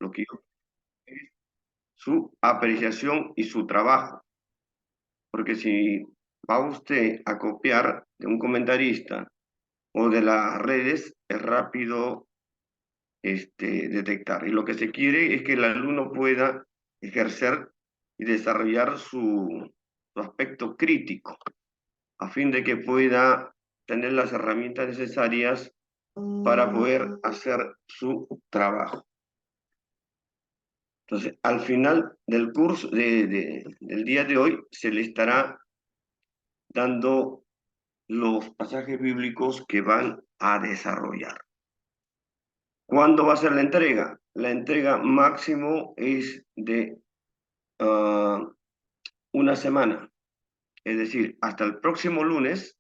Lo que yo es su apreciación y su trabajo. Porque si va usted a copiar de un comentarista o de las redes, es rápido detectar. Y lo que se quiere es que el alumno pueda ejercer y desarrollar su aspecto crítico, a fin de que pueda tener las herramientas necesarias para poder hacer su trabajo. Entonces, al final del curso del día de hoy, se le estará dando los pasajes bíblicos que van a desarrollar. ¿Cuándo va a ser la entrega? La entrega máximo es de una semana. Es decir, hasta el próximo lunes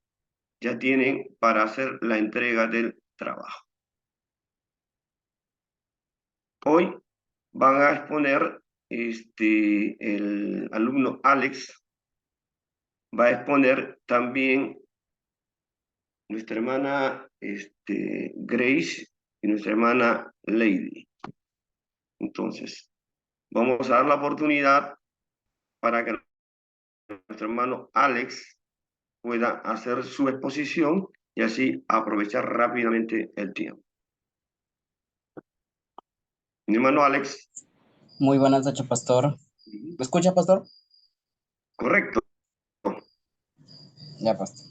ya tienen para hacer la entrega del trabajo. Hoy van a exponer, el alumno Alex va a exponer también nuestra hermana Grace y nuestra hermana Lady. Entonces, vamos a dar la oportunidad para que nuestro hermano Alex pueda hacer su exposición y así aprovechar rápidamente el tiempo. Mi hermano Alex. Muy buenas noches, pastor. ¿Me escucha, pastor? Correcto. Ya, pastor.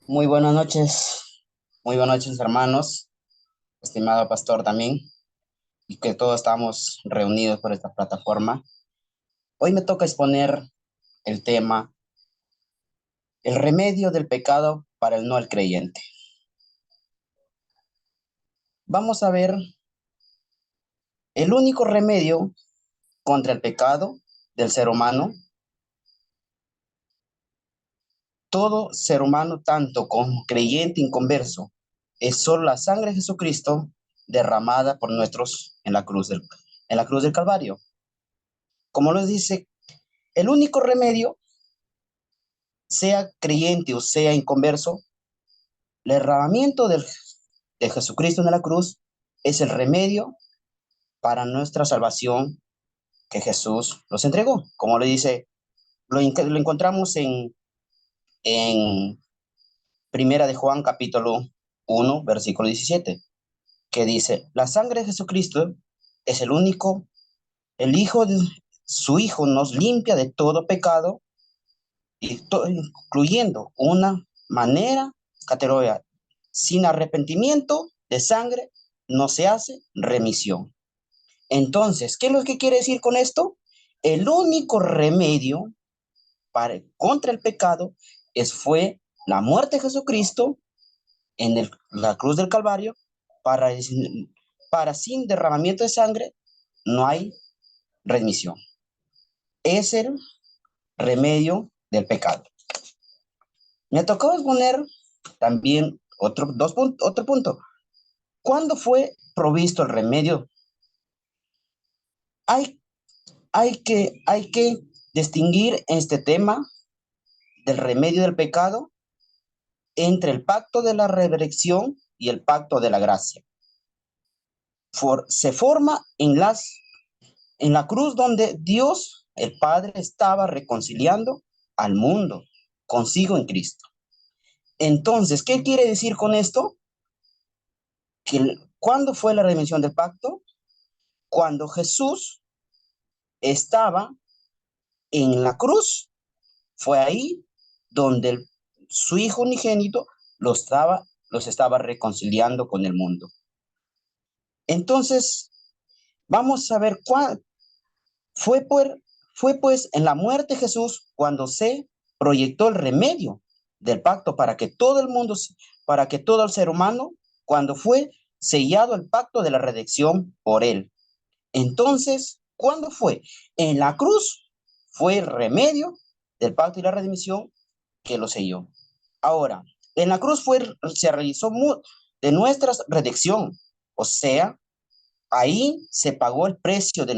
Muy buenas noches. Muy buenas noches, hermanos. Estimado pastor también. Y que todos estamos reunidos por esta plataforma. Hoy me toca exponer el tema, el remedio del pecado para el no al creyente. Vamos a ver el único remedio contra el pecado del ser humano. Todo ser humano, tanto como creyente inconverso, es solo la sangre de Jesucristo derramada por nosotros en la cruz del Calvario. Como nos dice, el único remedio, sea creyente o sea inconverso, el derramamiento de Jesucristo en la cruz es el remedio para nuestra salvación que Jesús nos entregó. Como le dice, lo encontramos en Primera de Juan, capítulo 1, versículo 17, que dice, la sangre de Jesucristo es el único, el Hijo de su Hijo nos limpia de todo pecado, incluyendo una manera categoría, sin arrepentimiento de sangre no se hace remisión. Entonces, ¿qué es lo que quiere decir con esto? El único remedio contra el pecado fue la muerte de Jesucristo en la cruz del Calvario, para sin derramamiento de sangre no hay remisión. Es el remedio del pecado. Me tocó exponer también otro punto. ¿Cuándo fue provisto el remedio? Hay, hay que distinguir este tema del remedio del pecado entre el pacto de la resurrección y el pacto de la gracia. Se forma en la cruz donde Dios, el Padre, estaba reconciliando al mundo consigo en Cristo. Entonces, ¿qué quiere decir con esto? ¿Cuándo fue la redención del pacto? Cuando Jesús estaba en la cruz. Fue ahí donde su Hijo unigénito los estaba reconciliando con el mundo. Entonces, vamos a ver fue, fue pues en la muerte de Jesús cuando se proyectó el remedio del pacto para que todo el mundo, para que todo el ser humano, cuando fue sellado el pacto de la redención por él. Entonces, ¿cuándo fue? En la cruz fue el remedio del pacto y la redención que lo selló. Ahora, en la cruz se realizó de nuestra redención, o sea, ahí se pagó el precio de.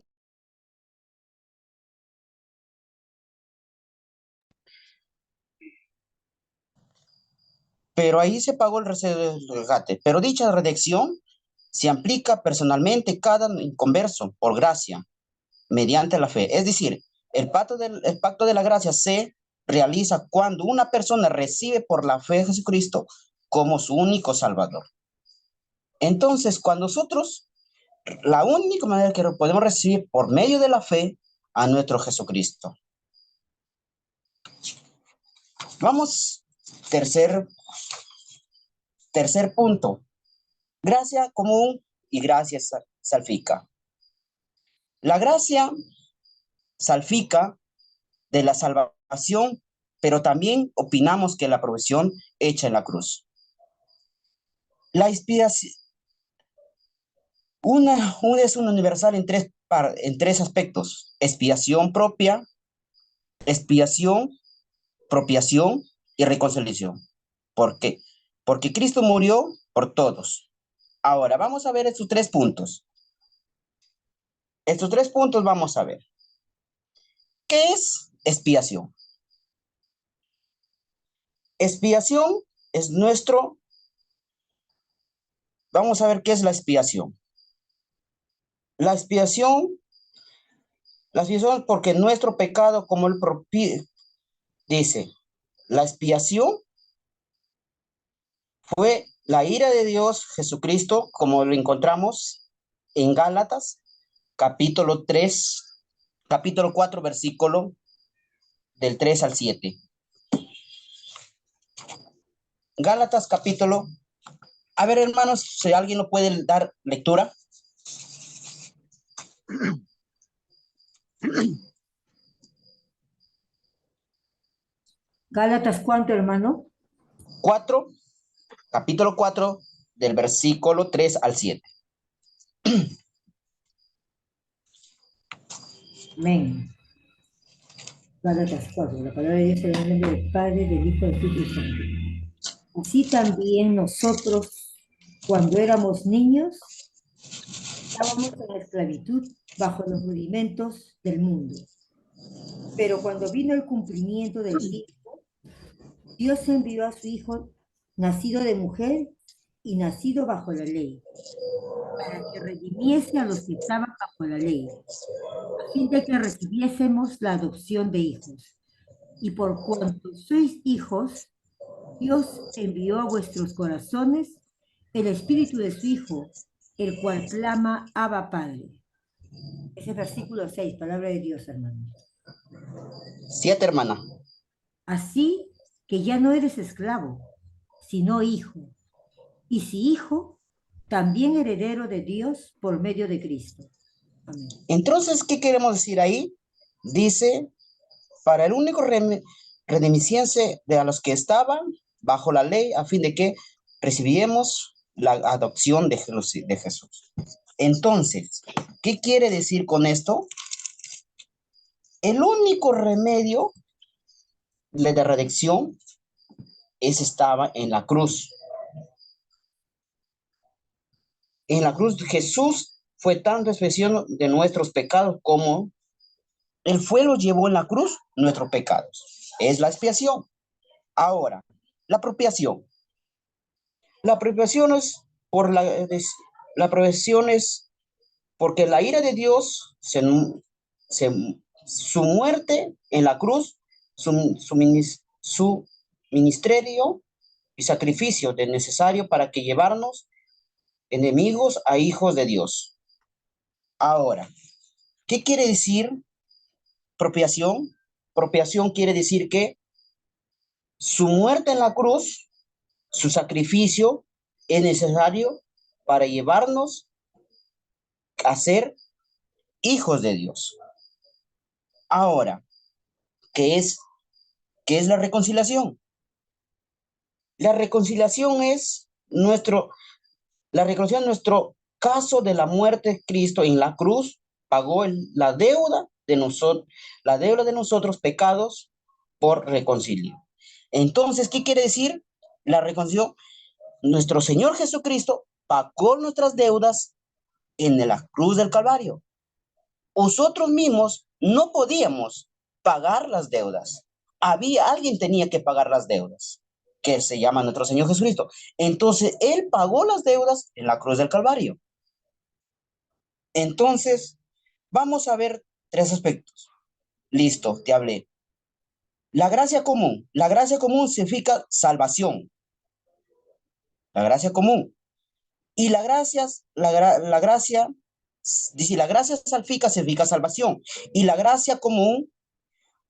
Pero ahí se pagó el rescate. Pero dicha redención se aplica personalmente cada inconverso por gracia, mediante la fe. Es decir, el pacto de la gracia se realiza cuando una persona recibe por la fe a Jesucristo como su único Salvador. Entonces, cuando nosotros, la única manera que podemos recibir por medio de la fe a nuestro Jesucristo. Vamos, tercer punto. Gracia común y gracia salfica. La gracia salfica de la salvación, pero también opinamos que la provisión hecha en la cruz. La expiación es un universal en tres aspectos: expiación propia, expiación, propiación y reconciliación. ¿Por qué? Porque Cristo murió por todos. Ahora, vamos a ver estos 3 puntos. Estos 3 puntos vamos a ver. ¿Qué es expiación? Expiación es vamos a ver qué es la expiación. La expiación porque nuestro pecado, como el propio dice, la expiación fue la ira de Dios Jesucristo, como lo encontramos en Gálatas, capítulo 4, versículo del 3 al 7. Gálatas capítulo. A ver, hermanos, si alguien lo puede dar lectura. Gálatas, ¿cuánto, hermano? 4, capítulo 4, del versículo 3 al 7. Amén. Gálatas 4, la palabra de Dios en el nombre del Padre, del Hijo y del Espíritu Santo. Así también nosotros, cuando éramos niños, estábamos en esclavitud bajo los rudimentos del mundo. Pero cuando vino el cumplimiento del tiempo, Dios envió a su Hijo, nacido de mujer y nacido bajo la ley, para que redimiese a los que estaban bajo la ley, a fin de que recibiésemos la adopción de hijos. Y por cuanto sois hijos, Dios envió a vuestros corazones el espíritu de su Hijo, el cual clama, Abba, Padre. Ese es versículo 6, palabra de Dios, hermano. 7, hermana. Así que ya no eres esclavo, sino hijo. Y si hijo, también heredero de Dios por medio de Cristo. Amén. Entonces, ¿qué queremos decir ahí? Dice, para el único redimisiense de a los que estaban bajo la ley, a fin de que recibiéramos la adopción de Jesús. Entonces, ¿qué quiere decir con esto? El único remedio de redención estaba en la cruz. En la cruz Jesús fue tanto expiación de nuestros pecados como Él lo llevó en la cruz nuestros pecados. Es la expiación. Ahora, la apropiación. La apropiación es porque la ira de Dios, su muerte en la cruz, su ministerio y sacrificio de necesario para que llevarnos enemigos a hijos de Dios. Ahora, ¿qué quiere decir propiación? Propiación quiere decir que su muerte en la cruz, su sacrificio, es necesario para llevarnos a ser hijos de Dios. Ahora, ¿qué es la reconciliación? La reconciliación es nuestro caso de la muerte de Cristo en la cruz, pagó la deuda de nosotros pecados por reconcilio. Entonces, ¿qué quiere decir la reconciliación? Nuestro Señor Jesucristo pagó nuestras deudas en la cruz del Calvario. Nosotros mismos no podíamos pagar las deudas. Alguien tenía que pagar las deudas, que se llama nuestro Señor Jesucristo. Entonces, Él pagó las deudas en la cruz del Calvario. Entonces, vamos a ver tres aspectos. Listo, te hablé. La gracia común. La gracia común significa salvación. La gracia común. Y la gracia, dice, la gracia salvifica significa salvación. Y la gracia común,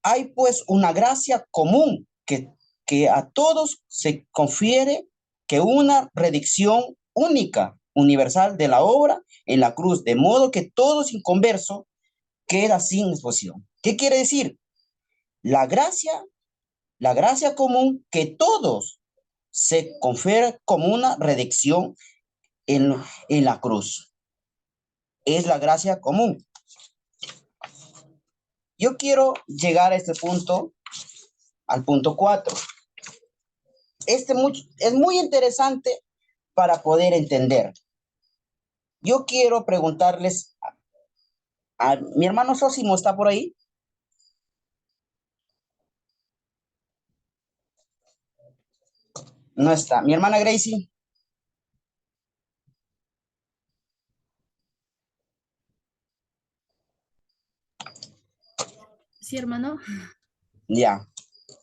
hay pues una gracia común que a todos se confiere, que una redención única, universal de la obra en la cruz, de modo que todo inconverso queda sin exposición. ¿Qué quiere decir? La gracia común que todos se confiere como una redención en, en la cruz. Es la gracia común. Yo quiero llegar a este punto, al punto 4. Es muy interesante para poder entender. Yo quiero preguntarles a mi hermano Sosimo, ¿está por ahí? No está. Mi hermana Gracie. Sí, hermano. Ya.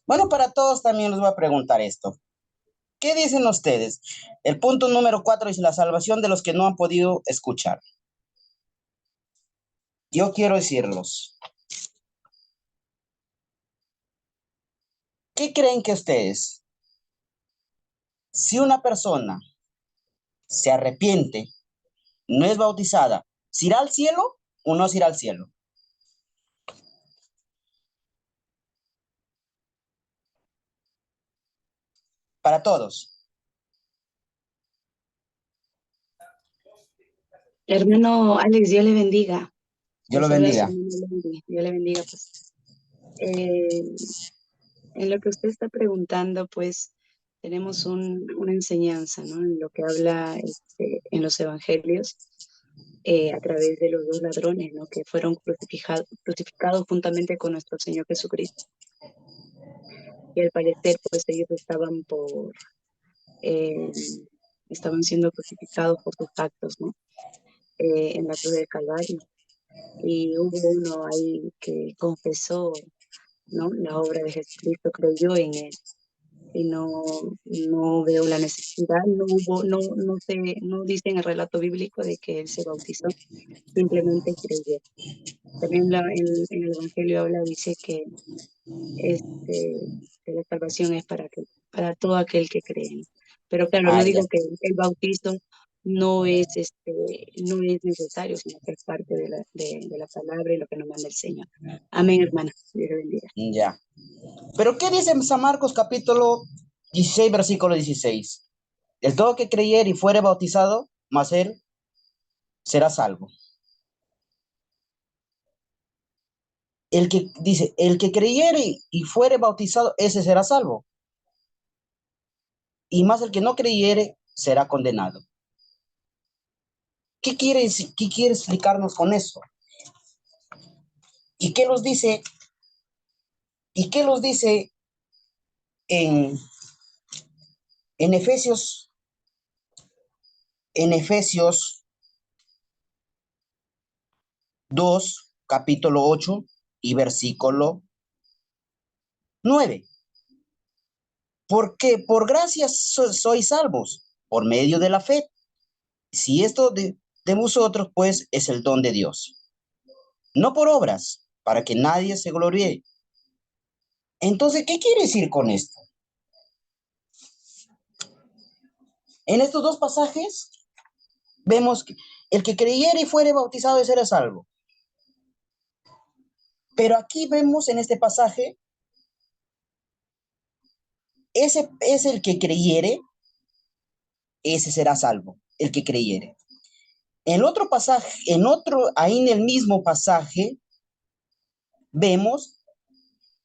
Bueno, para todos también les voy a preguntar esto. ¿Qué dicen ustedes? El punto número 4 dice la salvación de los que no han podido escuchar. Yo quiero decirlos. ¿Qué creen que ustedes? Si una persona se arrepiente, no es bautizada, ¿se irá al cielo o no se irá al cielo? Para todos. Hermano Alex, Dios le bendiga. Dios lo Saluda a su bendiga. hermano Lenny. Dios le bendiga, pues. En lo que usted está preguntando, pues, tenemos una enseñanza, ¿no? En lo que habla en los evangelios, a través de los dos ladrones, ¿no? Que fueron crucificados juntamente con nuestro Señor Jesucristo. Y al parecer, pues, ellos eh, estaban siendo crucificados por sus actos, ¿no? En la cruz del Calvario. Y hubo uno ahí que confesó, ¿no? La obra de Jesucristo, creyó en él. Y no veo la necesidad, no dice en el relato bíblico de que él se bautizó, simplemente creyó. También en el Evangelio dice que la salvación es para todo aquel que cree, ¿no? Pero claro, Ah, no ya. digo que el bautizo no es necesario, sino que es parte de la palabra y lo que nos manda el Señor. Amén, hermana. Dios le bendiga. Ya. Pero ¿qué dice en San Marcos capítulo 16, versículo 16? El todo que creyere y fuere bautizado, mas él será salvo. El que dice, el que creyere y fuere bautizado, ese será salvo. Y más el que no creyere será condenado. ¿Qué quiere explicarnos con eso? ¿Y qué nos dice? ¿Y qué nos dice en, en Efesios? En Efesios 2, capítulo 8 y versículo 9. Porque por gracia sois salvos, por medio de la fe. Si esto de vosotros, pues, es el don de Dios. No por obras, para que nadie se gloríe. Entonces, ¿qué quiere decir con esto? En estos dos pasajes vemos que el que creyere y fuere bautizado será salvo. Pero aquí vemos en este pasaje, ese es el que creyere, ese será salvo, el que creyere. En otro pasaje, ahí en el mismo pasaje, vemos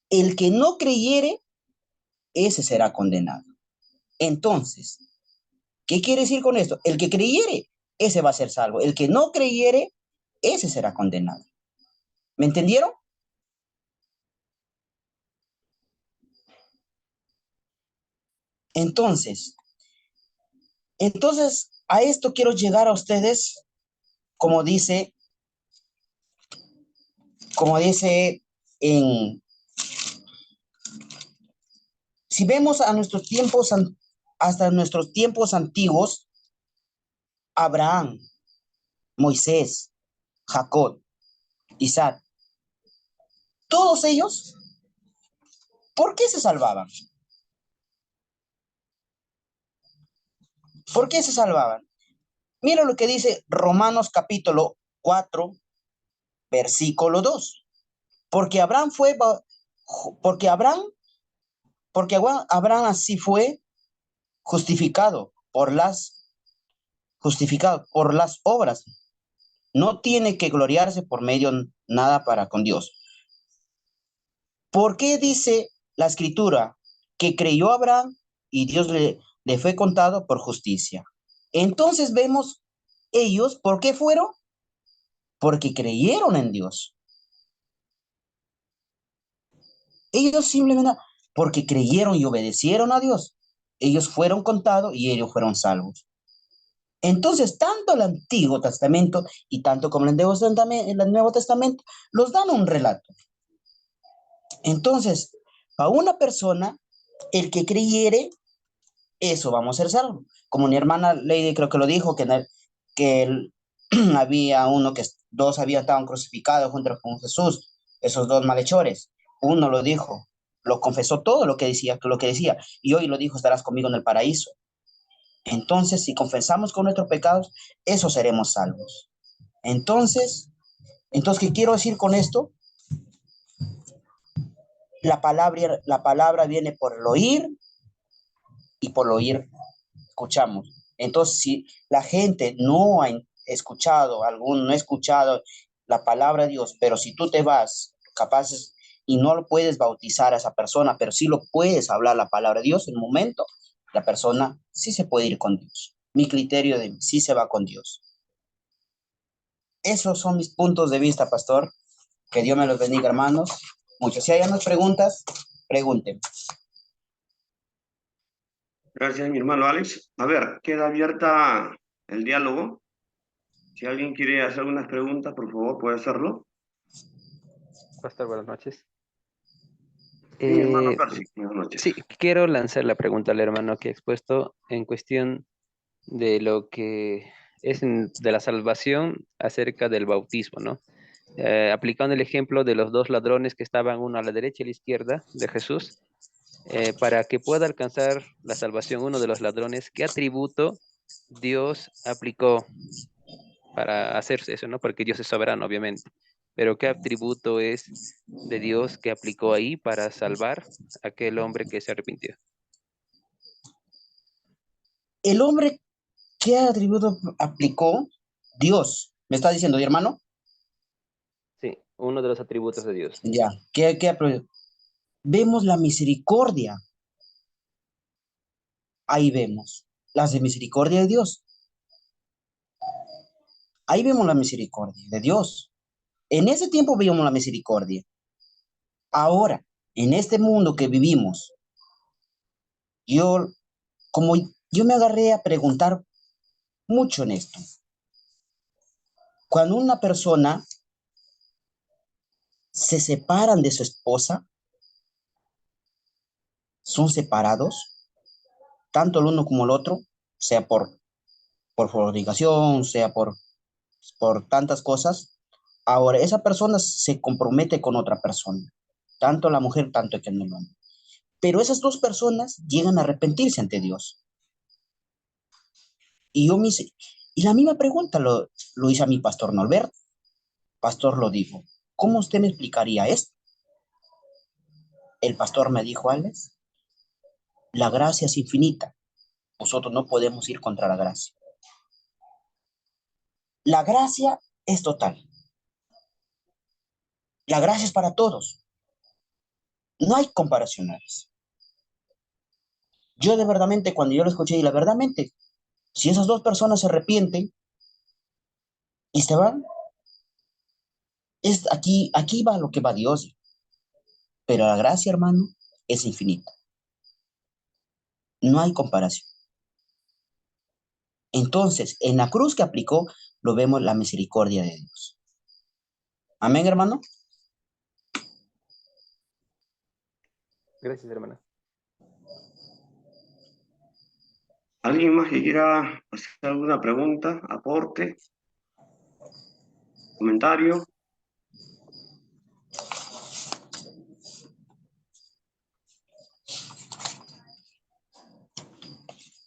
el que no creyere, ese será condenado. Entonces, ¿qué quiere decir con esto? El que creyere, ese va a ser salvo. El que no creyere, ese será condenado. ¿Me entendieron? Entonces, a esto quiero llegar a ustedes, como dice como dice si vemos a nuestros tiempos, hasta nuestros tiempos antiguos, Abraham, Moisés, Jacob, Isaac, todos ellos, ¿por qué se salvaban? ¿Por qué se salvaban? Mira lo que dice Romanos capítulo 4, versículo 2. Porque Abraham porque Abraham así fue justificado justificado por las obras. No tiene que gloriarse por medio nada para con Dios. ¿Por qué dice la escritura que creyó Abraham y Dios le fue contado por justicia? Entonces vemos ellos, ¿por qué fueron? Porque creyeron en Dios. Ellos simplemente, porque creyeron y obedecieron a Dios, ellos fueron contados y ellos fueron salvos. Entonces, tanto el Antiguo Testamento y tanto como el Nuevo Testamento los dan un relato. Entonces, a una persona, el que creyere, eso vamos a ser salvos. Como mi hermana Lady creo que lo dijo, había dos habían estado crucificados junto con Jesús, esos dos malhechores. Uno lo dijo, lo confesó todo lo que decía, y hoy lo dijo, estarás conmigo en el paraíso. Entonces, si confesamos con nuestros pecados, eso seremos salvos. Entonces, ¿qué quiero decir con esto? La palabra viene por el oír y por el oír escuchamos. Entonces, si la gente no ha escuchado, no ha escuchado la palabra de Dios, pero si tú te vas capaces y no lo puedes bautizar a esa persona, pero sí lo puedes hablar la palabra de Dios en un momento, la persona sí se puede ir con Dios. Mi criterio de sí se va con Dios. Esos son mis puntos de vista, pastor. Que Dios me los bendiga, hermanos. Muchos. Si hay unas preguntas, pregunten. Gracias, mi hermano Alex. A ver, queda abierta el diálogo. Si alguien quiere hacer algunas preguntas, por favor, puede hacerlo. Pastor, buenas noches. Sí, hermano Percy, buenas noches. Sí, quiero lanzar la pregunta al hermano que ha expuesto en cuestión de lo que es de la salvación acerca del bautismo, ¿no? Aplicando el ejemplo de los dos ladrones que estaban uno a la derecha y a la izquierda de Jesús, para que pueda alcanzar la salvación uno de los ladrones, ¿qué atributo Dios aplicó para hacer eso, ¿no? Porque Dios es soberano, obviamente. Pero ¿qué atributo es de Dios que aplicó ahí para salvar a aquel hombre que se arrepintió? El hombre, ¿qué atributo aplicó? Dios. ¿Me está diciendo, hermano? Sí, uno de los atributos de Dios. Ya. ¿Qué vemos la misericordia? Ahí vemos las de misericordia de Dios. Ahí vemos la misericordia de Dios. En ese tiempo veíamos la misericordia. Ahora, en este mundo que vivimos, yo me agarré a preguntar mucho en esto. Cuando una persona se separan de su esposa, son separados, tanto el uno como el otro, sea por fornicación, sea por tantas cosas. Ahora, esa persona se compromete con otra persona, tanto la mujer, tanto que el hombre. Pero esas dos personas llegan a arrepentirse ante Dios. Y la misma pregunta lo hice a mi pastor Norbert. Pastor lo dijo, ¿cómo usted me explicaría esto? El pastor me dijo, Alex, la gracia es infinita. Nosotros no podemos ir contra la gracia. La gracia es total. La gracia es para todos. No hay comparaciones. Yo de verdadmente, cuando yo lo escuché, y la verdadmente, si esas dos personas se arrepienten y se van, aquí va lo que va Dios. Pero la gracia, hermano, es infinita. No hay comparación. Entonces, en la cruz que aplicó, lo vemos la misericordia de Dios. Amén, hermano. Gracias, hermana. ¿Alguien más que quiera hacer alguna pregunta, aporte, comentario?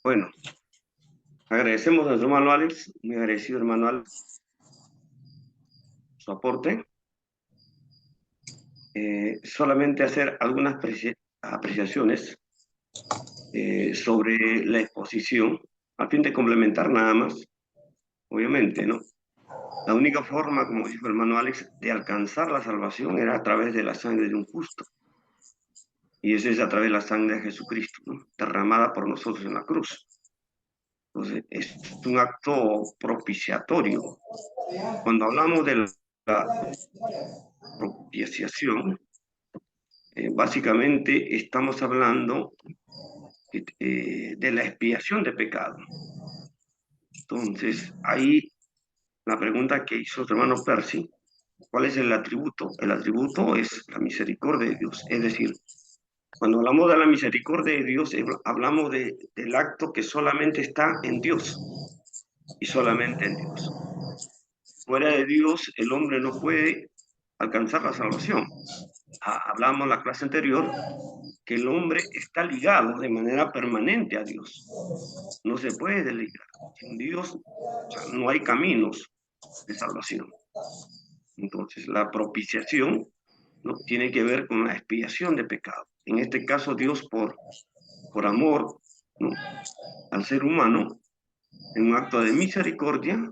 Bueno, agradecemos a nuestro hermano Alex, muy agradecido hermano Alex, su aporte. Solamente hacer algunas apreciaciones sobre la exposición, a fin de complementar nada más, obviamente, ¿no? La única forma, como dijo el hermano Alex, de alcanzar la salvación era a través de la sangre de un justo. Y eso es a través de la sangre de Jesucristo, ¿no? Derramada por nosotros en la cruz. Entonces, es un acto propiciatorio. Cuando hablamos de la propiciación, básicamente estamos hablando de la expiación de pecado. Entonces, ahí la pregunta que hizo su hermano Percy, ¿cuál es el atributo? El atributo es la misericordia de Dios. Es decir, cuando hablamos de la misericordia de Dios, hablamos del acto que solamente está en Dios y solamente en Dios. Fuera de Dios, el hombre no puede alcanzar la salvación. Hablamos en la clase anterior que el hombre está ligado de manera permanente a Dios. No se puede desligar. Sin Dios, o sea, no hay caminos de salvación. Entonces, la propiciación, ¿no?, tiene que ver con la expiación de pecado. En este caso, Dios, por amor, ¿no?, al ser humano, en un acto de misericordia,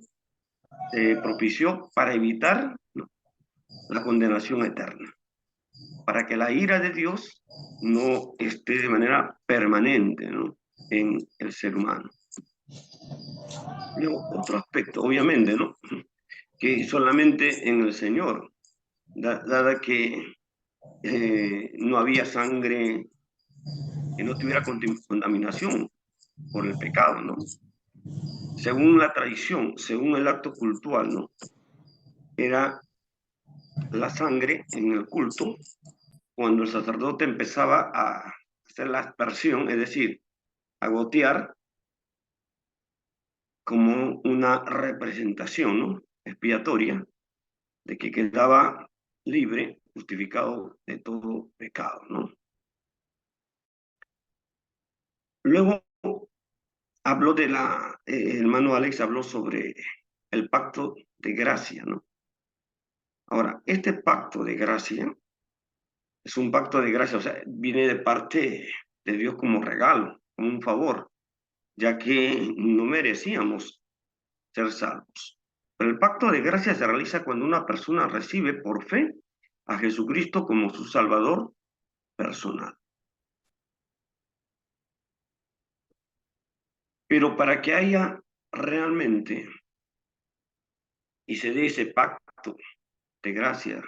propició para evitar, ¿no?, la condenación eterna, para que la ira de Dios no esté de manera permanente, ¿no?, en el ser humano. Luego, otro aspecto, obviamente, ¿no?, que solamente en el Señor, dada que no había sangre que no tuviera contaminación por el pecado, ¿no? Según la tradición, según el acto cultual, ¿no?, era la sangre en el culto cuando el sacerdote empezaba a hacer la aspersión, es decir, a gotear como una representación, ¿no?, expiatoria de que quedaba libre, justificado de todo pecado, ¿no? Luego habló de el hermano Alex habló sobre el pacto de gracia, ¿no? Ahora, este pacto de gracia es un pacto de gracia, o sea, viene de parte de Dios como regalo, como un favor, ya que no merecíamos ser salvos. Pero el pacto de gracia se realiza cuando una persona recibe por fe a Jesucristo como su Salvador personal. Pero para que haya realmente y se dé ese pacto de gracia,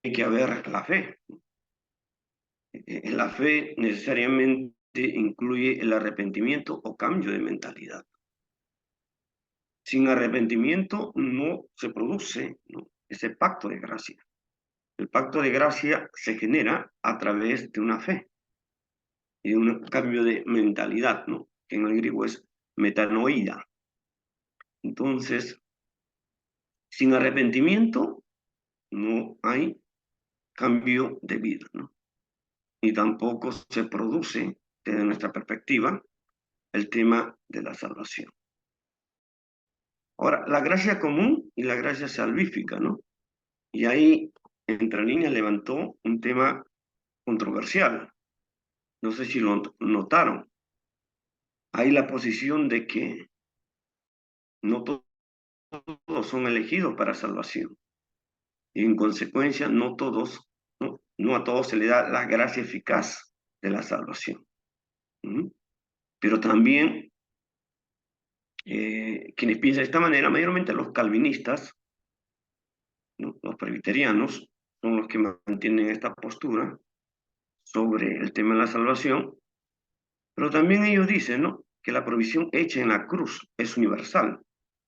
hay que haber la fe. La fe necesariamente incluye el arrepentimiento o cambio de mentalidad. Sin arrepentimiento no se produce, ¿no?, ese pacto de gracia. El pacto de gracia se genera a través de una fe y de un cambio de mentalidad, ¿no?, que en el griego es metanoia. Entonces, sin arrepentimiento no hay cambio de vida, ¿no?, ni tampoco se produce, desde nuestra perspectiva, el tema de la salvación. Ahora, la gracia común y la gracia salvífica, ¿no? Y ahí, entre líneas, levantó un tema controversial. No sé si lo notaron. Hay la posición de que no todos son elegidos para salvación. Y en consecuencia, no a todos se le da la gracia eficaz de la salvación. Pero también quienes piensan de esta manera, mayormente los calvinistas, ¿no?, los presbiterianos, son los que mantienen esta postura sobre el tema de la salvación, pero también ellos dicen, ¿no?, que la provisión hecha en la cruz es universal,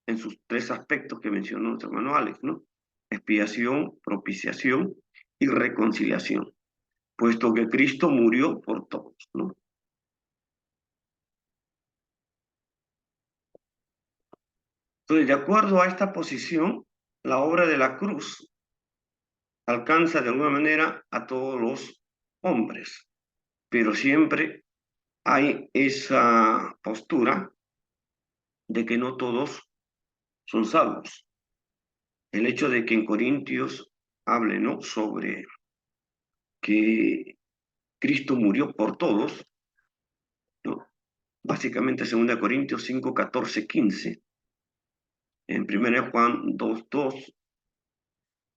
en sus tres aspectos que mencionó nuestro hermano Alex, ¿no? Expiación, propiciación y reconciliación. puesto que Cristo murió por todos, ¿no? Entonces, de acuerdo a esta posición, la obra de la cruz alcanza de alguna manera a todos los hombres, pero siempre hay esa postura de que no todos son salvos. El hecho de que en Corintios hable, ¿no?, sobre que Cristo murió por todos, ¿no? Básicamente 2 Corintios 5, 14, 15, en 1 Juan 2, 2,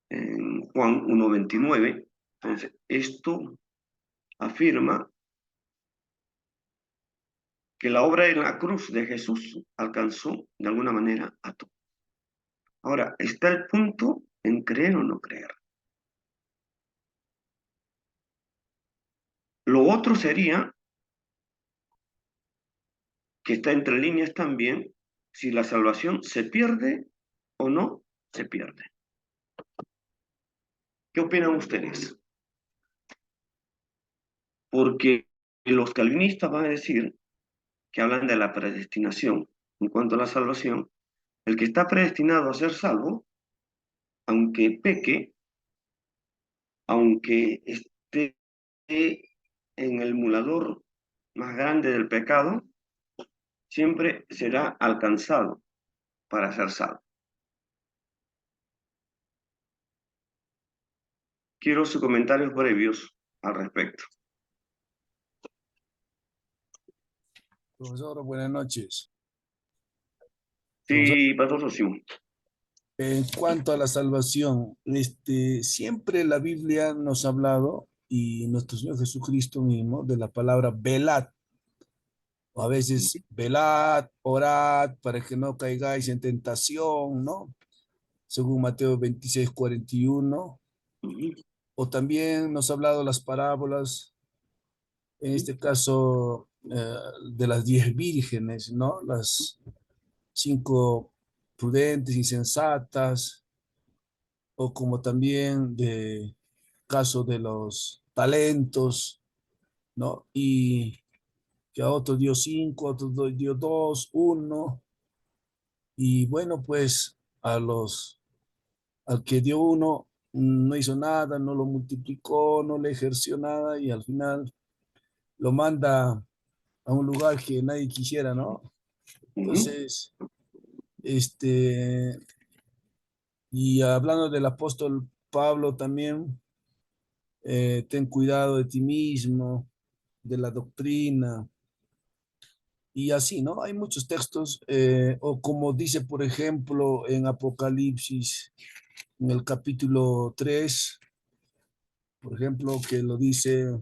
en Juan 1, 29. Entonces, esto afirma que la obra en la cruz de Jesús alcanzó de alguna manera a todos. Ahora, está el punto en creer o no creer. Lo otro sería, que está entre líneas también, si la salvación se pierde o no se pierde. ¿Qué opinan ustedes? Porque los calvinistas van a decir que hablan de la predestinación. En cuanto a la salvación, el que está predestinado a ser salvo, aunque peque, aunque esté en el emulador más grande del pecado, siempre será alcanzado para ser salvo. Quiero sus comentarios previos al respecto. Profesor, buenas noches. Profesor, Sí, Pastor Sosimo. en cuanto a la salvación, siempre la Biblia nos ha hablado, y nuestro Señor Jesucristo mismo, de la palabra velad, o a veces velad, orad, para que no caigáis en tentación, ¿no? Según Mateo 26, 41. O también nos ha hablado las parábolas, en este caso, de las 10 vírgenes, ¿no? Las 5 prudentes y sensatas, o como también de caso de los talentos, ¿no? Y que a otro dio 5, a otro dio 2, 1, y bueno, pues al que dio 1 no hizo nada, no lo multiplicó, no le ejerció nada, y al final lo manda a un lugar que nadie quisiera, ¿no? Entonces, y hablando del apóstol Pablo también, ten cuidado de ti mismo, de la doctrina, y así, ¿no? Hay muchos textos, o como dice, por ejemplo, en Apocalipsis, en el capítulo 3, por ejemplo, que lo dice,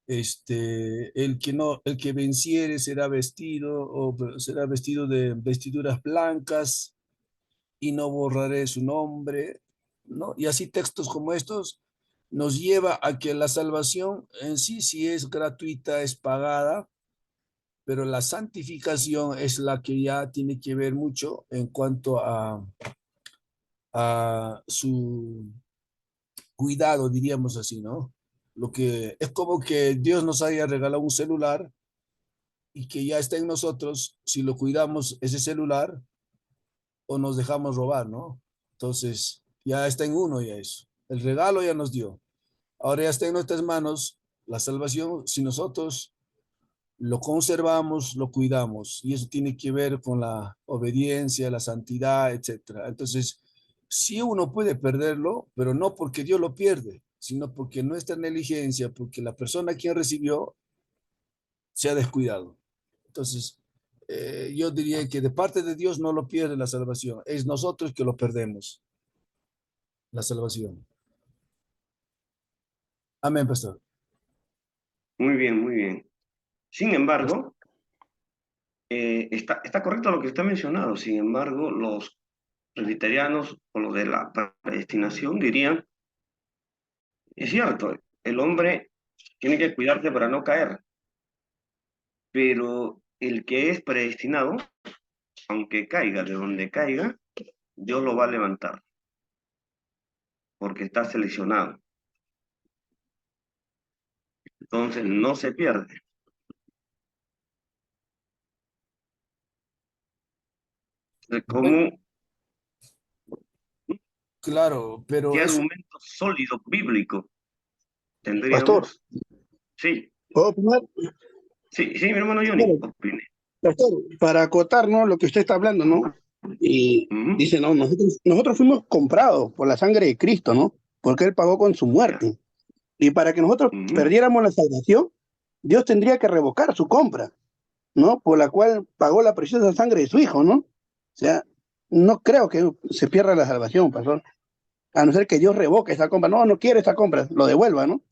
el que venciere será vestido de vestiduras blancas, y no borraré su nombre, ¿no? Y así textos como estos nos lleva a que la salvación en sí sí es gratuita, es pagada, pero la santificación es la que ya tiene que ver mucho en cuanto a su cuidado, diríamos así, ¿no? Lo que es como que Dios nos haya regalado un celular y que ya está en nosotros si lo cuidamos ese celular o nos dejamos robar, ¿no? Entonces, ya está en uno ya eso. El regalo ya nos dio. Ahora ya está en nuestras manos la salvación si nosotros lo conservamos, lo cuidamos, y eso tiene que ver con la obediencia, la santidad, etcétera. Entonces, sí, uno puede perderlo, pero no porque Dios lo pierde, sino porque nuestra negligencia, porque la persona quien recibió se ha descuidado. Entonces, yo diría que de parte de Dios no lo pierde la salvación, es nosotros que lo perdemos, la salvación. Amén, pastor. Muy bien, muy bien. Sin embargo, está correcto lo que está mencionado. Sin embargo, los presbiterianos o los de la predestinación dirían, es cierto, el hombre tiene que cuidarse para no caer, pero el que es predestinado, aunque caiga de donde caiga, Dios lo va a levantar, porque está seleccionado. entonces no se pierde. Bueno, ¿Cómo, claro, qué pero eso, argumento sólido bíblico Pastor, tendríamos? Sí, ¿puedo opinar? sí, mi hermano Johnny, Claro, opine. pastor, para acotar, ¿no? Lo que usted está hablando, ¿no? Y Ujú, dice, no, nosotros fuimos comprados por la sangre de Cristo, ¿no? Porque Él pagó con su ya, muerte. Y para que nosotros ujú, perdiéramos la salvación, Dios tendría que revocar su compra, ¿no? Por la cual pagó la preciosa sangre de su Hijo, ¿no? O sea, no creo que se pierda la salvación, pastor. A no ser que Dios revoque esa compra. No, no quiere esa compra, lo devuelva, ¿no?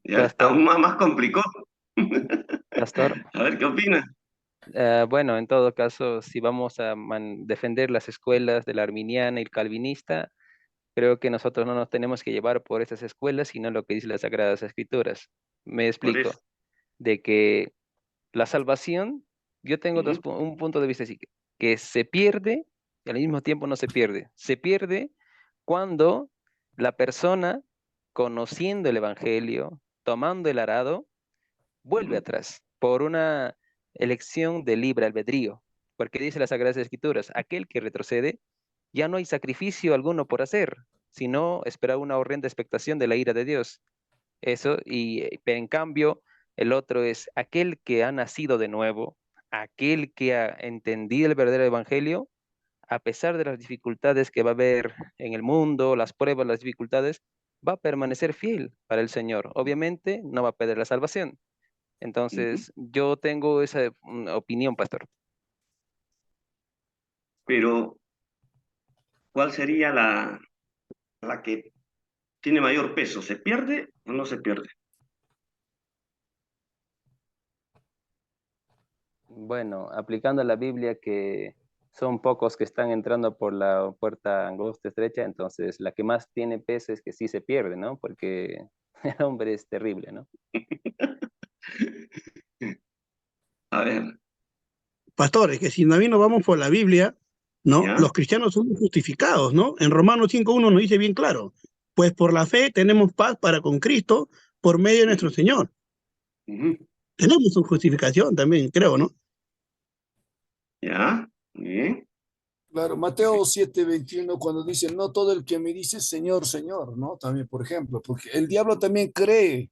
ya, Pastor, aún más complicó. pastor. A ver, ¿qué opina? Bueno, en todo caso, si vamos a defender las escuelas de la arminiana y el calvinista, creo que nosotros no nos tenemos que llevar por esas escuelas, sino lo que dice las Sagradas Escrituras. Me Por eso. explico, de que la salvación, yo tengo Ujú, un punto de vista así, que se pierde y al mismo tiempo no se pierde. Se pierde cuando la persona, conociendo el Evangelio, tomando el arado, vuelve ujú, atrás por una elección de libre albedrío, porque dice las Sagradas Escrituras, aquel que retrocede, ya no hay sacrificio alguno por hacer, sino esperar una horrenda expectación de la ira de Dios. Eso, pero en cambio, el otro es aquel que ha nacido de nuevo, aquel que ha entendido el verdadero evangelio, a pesar de las dificultades que va a haber en el mundo, las pruebas, las dificultades, va a permanecer fiel para el Señor. Obviamente, no va a perder la salvación. ujú. Entonces, yo tengo esa opinión, pastor. Pero, ¿cuál sería la que tiene mayor peso? ¿Se pierde o no se pierde? Bueno, aplicando la Biblia que son pocos que están entrando por la puerta angosta estrecha, entonces la que más tiene peso es que sí se pierde, ¿no? Porque el hombre es terrible, ¿no? A ver, Pastor, es que si también nos vamos por la Biblia, ¿no? ¿ya? Los cristianos son justificados, ¿no? En Romanos 5.1 nos dice bien claro, pues por la fe tenemos paz para con Cristo por medio de nuestro Ujú, Señor. ujú, Tenemos su justificación también, creo, ¿no? ¿ya? Muy bien. claro, Mateo 7:21, cuando dice, no todo el que me dice Señor, Señor, ¿no? También, por ejemplo, porque el diablo también cree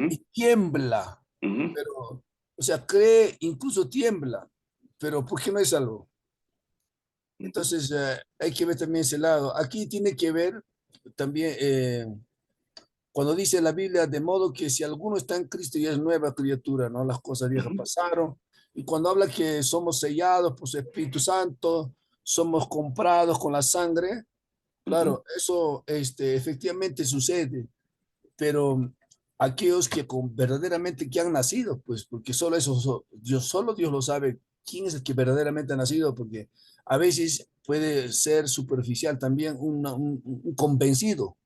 y Ujú, tiembla, ujú, pero, o sea, cree, incluso tiembla, pero ¿por qué no es algo? ujú, Entonces, hay que ver también ese lado. Aquí tiene que ver también, cuando dice la Biblia, de modo que si alguno está en Cristo ya es nueva criatura, ¿no? Las cosas viejas ujú, pasaron. Y cuando habla que somos sellados por su Espíritu Santo, somos comprados con la sangre, ujú, claro, eso efectivamente sucede, pero aquellos que verdaderamente que han nacido, pues porque solo eso, Dios, solo Dios lo sabe quién es el que verdaderamente ha nacido, porque a veces puede ser superficial también un convencido,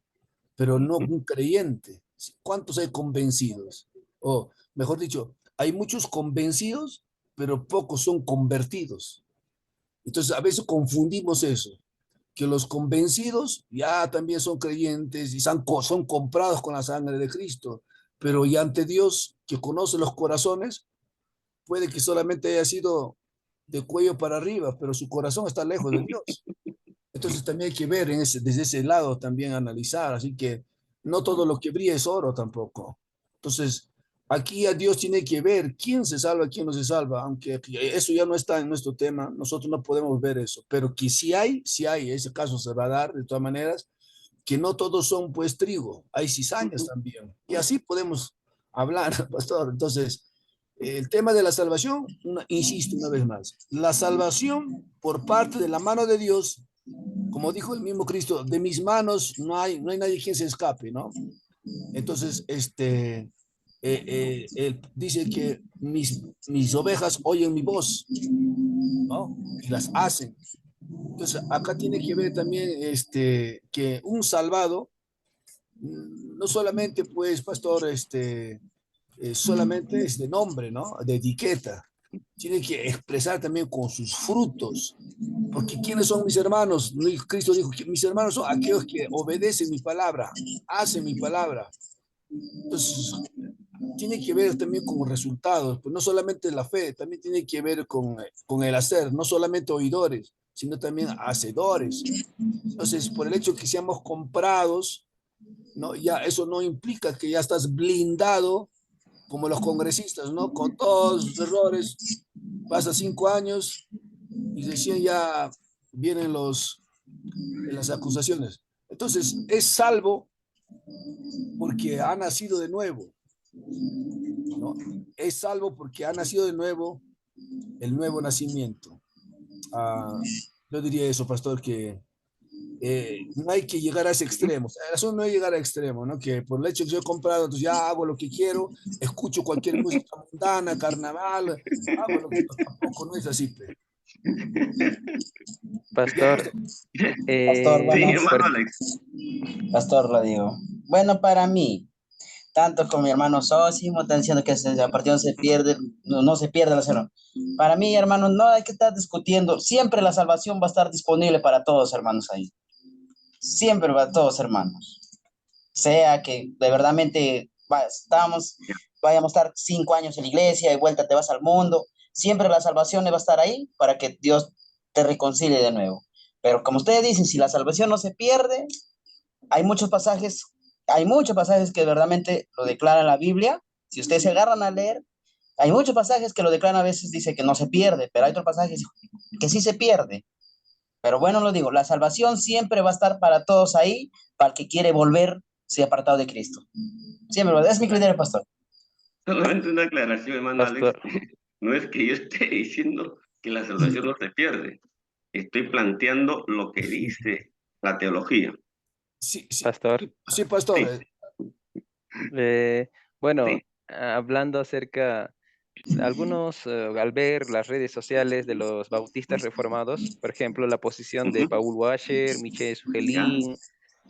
pero no ujú. un creyente. ¿Cuántos hay convencidos? O mejor dicho, hay muchos convencidos, pero pocos son convertidos. Entonces a veces confundimos eso, que los convencidos ya también son creyentes y son comprados con la sangre de Cristo, pero ya ante Dios, que conoce los corazones, puede que solamente haya sido de cuello para arriba, pero su corazón está lejos de Dios. Entonces también hay que ver desde ese lado también analizar, así que no todo lo que brilla es oro tampoco. Entonces, aquí a Dios tiene que ver quién se salva, quién no se salva, aunque eso ya no está en nuestro tema, nosotros no podemos ver eso, pero que si hay, ese caso se va a dar de todas maneras, que no todos son pues trigo, hay cizañas Ujú, también, y así podemos hablar, pastor. Entonces, el tema de la salvación, insisto una vez más, la salvación por parte de la mano de Dios, como dijo el mismo Cristo, de mis manos no hay nadie quien se escape, ¿no? Entonces, él dice que mis ovejas oyen mi voz, ¿no? Y las hacen. Entonces, acá tiene que ver también que un salvado, no solamente, pues, pastor, solamente es de nombre, ¿no? De etiqueta, tiene que expresar también con sus frutos. Porque ¿quiénes son mis hermanos? Cristo dijo que mis hermanos son aquellos que obedecen mi palabra, hacen mi palabra. Entonces, tiene que ver también con resultados, pues no solamente la fe, también tiene que ver con el hacer, no solamente oidores, sino también hacedores. Entonces, por el hecho que seamos comprados, ¿no? Ya eso no implica que ya estás blindado como los congresistas, ¿no? Con todos sus errores, pasa 5 años y recién ya vienen las acusaciones. Entonces, es salvo porque ha nacido de nuevo, ¿no? Es salvo porque ha nacido de nuevo el nuevo nacimiento. Yo diría eso, pastor, que no hay que llegar a ese extremo. El asunto no es llegar a extremo, ¿no? Que por el hecho que yo he comprado, entonces ya hago lo que quiero, escucho cualquier música mundana, carnaval, hago lo que tampoco no es así. Pero. Pastor, Pastor, Sí, bueno, hermano Alex. Pastor, lo digo. Bueno, para mí, tanto con mi hermano Sósimo, están diciendo que a partir no se pierde, no se pierde la salvación. Para mí, hermano, no hay que estar discutiendo. Siempre la salvación va a estar disponible para todos, hermanos, ahí. Siempre para todos, hermanos. Sea que de verdadmente vayamos a estar 5 años en la iglesia y vuelta te vas al mundo. Siempre la salvación va a estar ahí para que Dios te reconcilie de nuevo. Pero como ustedes dicen, si la salvación no se pierde, hay muchos pasajes que verdaderamente lo declaran la Biblia. Si ustedes se agarran a leer, hay muchos pasajes que lo declaran, a veces dice que no se pierde, pero hay otros pasajes que sí se pierde. Pero bueno, lo digo, la salvación siempre va a estar para todos ahí, para el que quiere volverse apartado de Cristo. Siempre, es mi criterio, pastor. Solamente una aclaración, hermano Alex. pastor, No es que yo esté diciendo que la salvación no se pierde. Estoy planteando lo que dice la teología. Sí, sí, pastor. sí, pastor. Sí, Bueno, sí. hablando acerca, algunos al ver las redes sociales de los bautistas reformados, por ejemplo, la posición de Ujú. Paul Washer, Michel Ya. Sugelin,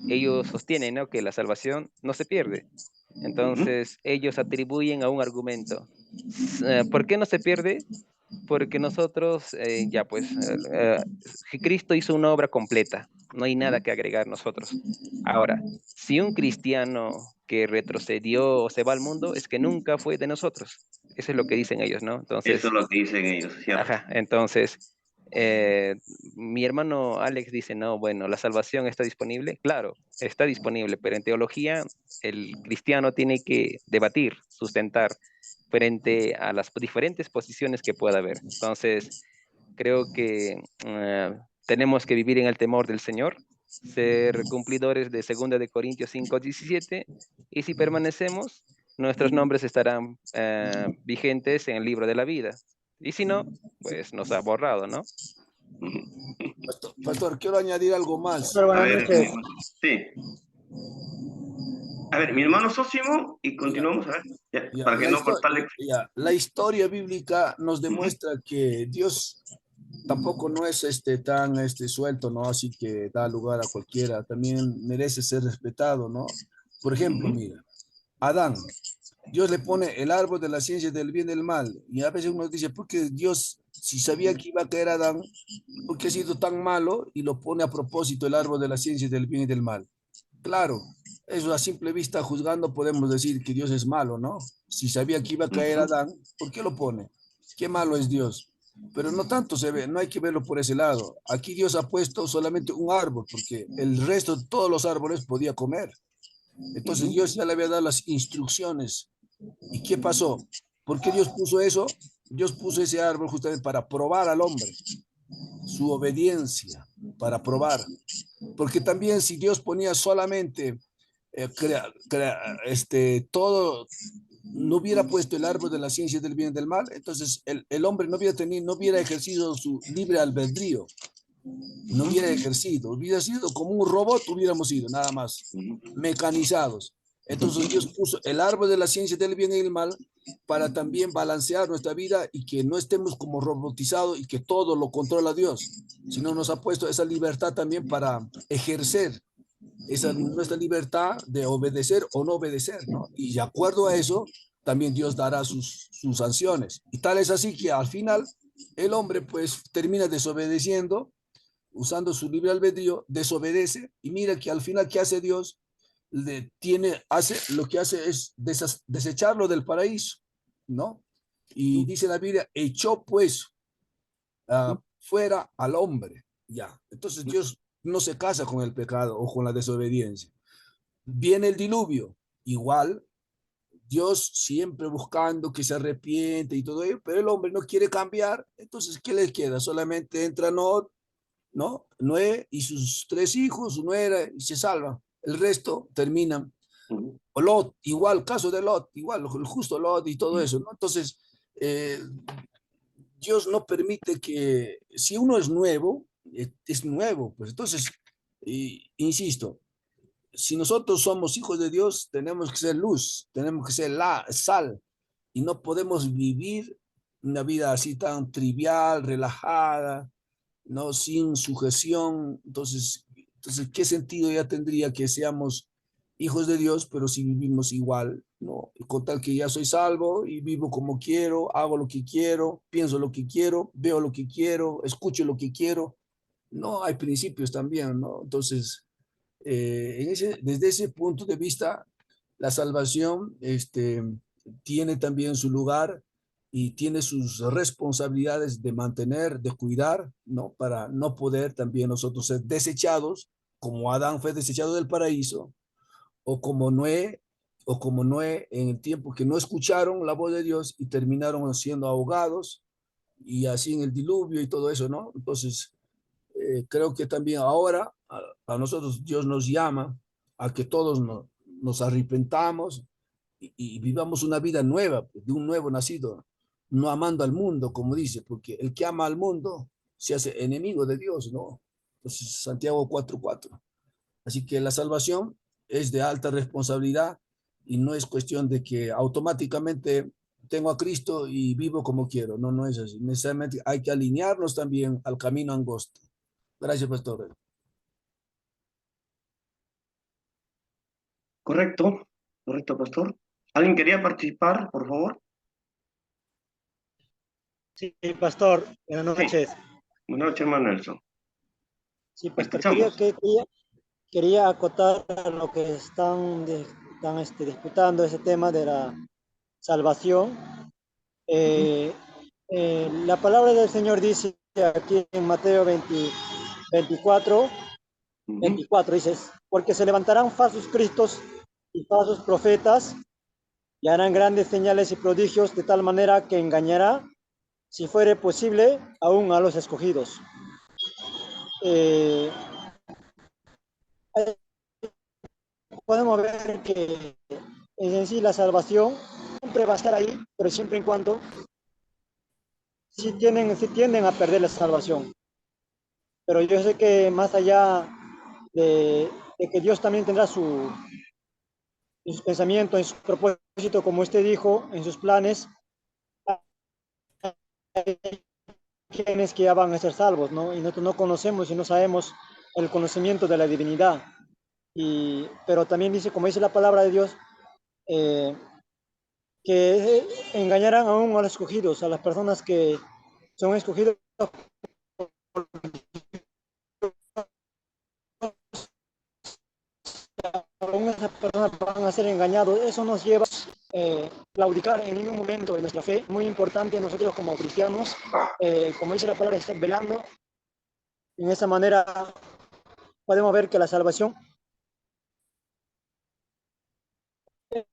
ellos sostienen, ¿no?, que la salvación no se pierde. Ujú. Entonces, ellos atribuyen a un argumento. ¿Por qué no se pierde? Porque nosotros, ya pues, Cristo hizo una obra completa, no hay nada que agregar nosotros. Ahora, si un cristiano que retrocedió o se va al mundo, es que nunca fue de nosotros. Eso es lo que dicen ellos, ¿no? Eso es Entonces, lo que dicen ellos, ¿cierto? ajá, entonces, eh, mi hermano Alex dice, no, bueno, la salvación está disponible. Claro, está disponible, pero en teología el cristiano tiene que debatir, sustentar frente a las diferentes posiciones que pueda haber. Entonces, creo que tenemos que vivir en el temor del Señor, ser cumplidores de 2 Corintios 5:17, y si permanecemos, nuestros nombres estarán vigentes en el libro de la vida. Y si no, pues nos ha borrado, ¿no? Ujú. Pastor, quiero añadir algo más. Pastor, A buenas ver, noches. sí. A ver, mi hermano Sósimo, y Ya, continuamos, a ver, ya, ya, para que no cortarle. la historia bíblica nos Ujú. demuestra que Dios tampoco no es tan suelto, ¿no? Así que da lugar a cualquiera. También merece ser respetado, ¿no? Por ejemplo, Ujú. mira, Adán. Dios le pone el árbol de la ciencia del bien y del mal. Y a veces uno dice, ¿por qué Dios, si sabía que iba a caer Adán, por qué ha sido tan malo y lo pone a propósito el árbol de la ciencia del bien y del mal? Claro, eso a simple vista juzgando podemos decir que Dios es malo, ¿no? Si sabía que iba a caer Ujú. Adán, ¿por qué lo pone? Qué malo es Dios. Pero no tanto se ve, no hay que verlo por ese lado. Aquí Dios ha puesto solamente un árbol, porque el resto de todos los árboles podía comer. Entonces Ujú. Dios ya le había dado las instrucciones. ¿Y qué pasó? ¿Por qué Dios puso eso? Dios puso ese árbol justamente para probar al hombre, su obediencia, para probar. Porque también si Dios ponía solamente todo, no hubiera puesto el árbol de la ciencia del bien y del mal, entonces el hombre no hubiera ejercido su libre albedrío, no hubiera ejercido, hubiera sido como un robot, hubiéramos sido, nada más, Ujú. mecanizados. Entonces Dios puso el árbol de la ciencia del bien y del mal para también balancear nuestra vida y que no estemos como robotizados y que todo lo controla Dios, sino nos ha puesto esa libertad también para ejercer esa Ujú. nuestra libertad de obedecer o no obedecer, ¿no? Y de acuerdo a eso, también Dios dará sus sanciones. Y tal es así que al final el hombre pues termina desobedeciendo, usando su libre albedrío, desobedece y mira que al final, ¿qué hace Dios? Lo que hace es desecharlo del paraíso, ¿no? Y dice la Biblia, echó pues fuera al hombre, ya. Entonces Dios no se casa con el pecado o con la desobediencia. Viene el diluvio, igual, Dios siempre buscando que se arrepiente y todo ello, pero el hombre no quiere cambiar, entonces, ¿qué le queda? Solamente entra ¿no? Noé y sus 3 hijos, su nuera, y se salva. El resto terminan. O Lot, igual, caso de Lot, igual, el justo Lot y todo eso, ¿no? Entonces, eh, Dios no permite que, si uno es nuevo, es nuevo, pues entonces, insisto, si nosotros somos hijos de Dios, tenemos que ser luz, tenemos que ser la sal, y no podemos vivir una vida así tan trivial, relajada, no sin sujeción. Entonces, ¿qué sentido ya tendría que seamos hijos de Dios, pero si vivimos igual, no? Con tal que ya soy salvo y vivo como quiero, hago lo que quiero, pienso lo que quiero, veo lo que quiero, escucho lo que quiero. No hay principios también, ¿no? Entonces, desde ese punto de vista, la salvación tiene también su lugar y tiene sus responsabilidades de mantener, de cuidar, ¿no? Para no poder también nosotros ser desechados, como Adán fue desechado del paraíso, o como Noé, en el tiempo que no escucharon la voz de Dios y terminaron siendo ahogados, y así en el diluvio y todo eso, ¿no? Entonces, creo que también ahora a nosotros Dios nos llama a que todos nos arrepentamos y vivamos una vida nueva, pues, de un nuevo nacido, no amando al mundo, como dice, porque el que ama al mundo se hace enemigo de Dios, ¿no? Entonces, Santiago 4:4. Así que la salvación es de alta responsabilidad y no es cuestión de que automáticamente tengo a Cristo y vivo como quiero. No, no es así. Necesariamente hay que alinearnos también al camino angosto. Gracias, pastor. Correcto, correcto, pastor. ¿Alguien quería participar, por favor? Sí, pastor, buenas Sí. noches. Buenas noches, hermano Nelson. Sí, pastor, Escuchamos. quería acotar a lo que están disputando ese tema de la salvación. La palabra del Señor dice aquí en Mateo 24, 24, dice, porque se levantarán falsos cristos y falsos profetas y harán grandes señales y prodigios de tal manera que engañará, si fuere posible, aún a los escogidos. Podemos ver que en sí la salvación siempre va a estar ahí, pero siempre en cuanto si tienden a perder la salvación. Pero yo sé que más allá de que Dios también tendrá sus pensamientos, en su propósito, como usted dijo, en sus planes, hay quienes que ya van a ser salvos, ¿no? Y nosotros no conocemos y no sabemos el conocimiento de la divinidad. Pero también dice, como dice la palabra de Dios, que engañarán aún a los escogidos, a las personas que son escogidos, aún esas personas van a ser engañados. Eso nos lleva a claudicar en ningún momento de nuestra fe. Muy importante nosotros como cristianos, como dice la palabra, estar velando. En esa manera podemos ver que la salvación es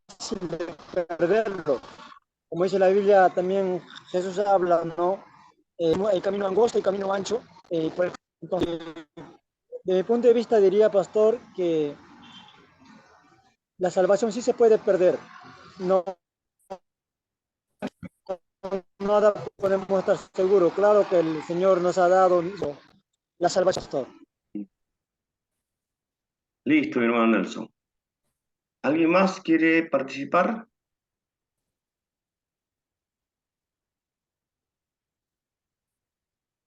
fácil de perderlo. Como dice la Biblia, también Jesús habla, ¿no? El camino angosto y camino ancho. Entonces, de mi punto de vista, diría, pastor, que la salvación sí se puede perder. No, nada podemos estar seguros. Claro que el Señor nos ha dado la salvación, pastor. Listo, mi hermano Nelson. ¿Alguien más quiere participar?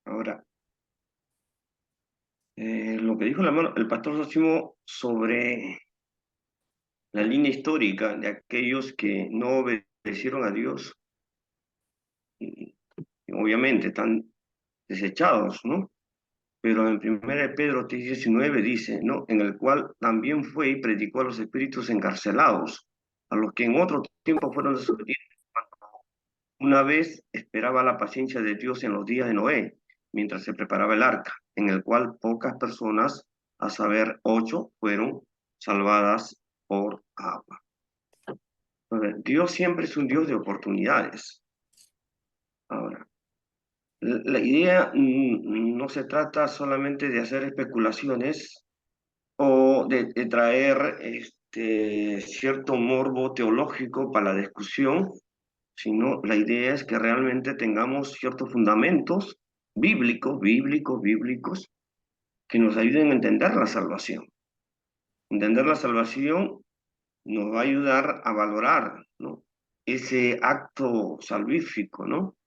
Ahora, lo que dijo el pastor Sosimo sobre la línea histórica de aquellos que no obedecieron a Dios, y obviamente están desechados, ¿no? Pero en 1 Pedro 3:19 dice, ¿no? En el cual también fue y predicó a los espíritus encarcelados, a los que en otro tiempo fueron desobedientes, una vez esperaba la paciencia de Dios en los días de Noé, mientras se preparaba el arca, en el cual pocas personas, a saber, 8, fueron salvadas por agua. Entonces, Dios siempre es un Dios de oportunidades. Ahora, la idea no se trata solamente de hacer especulaciones o de traer cierto morbo teológico para la discusión, sino la idea es que realmente tengamos ciertos fundamentos bíblicos, que nos ayuden a entender la salvación. Entender la salvación nos va a ayudar a valorar, ¿no? Ese acto salvífico, ¿no?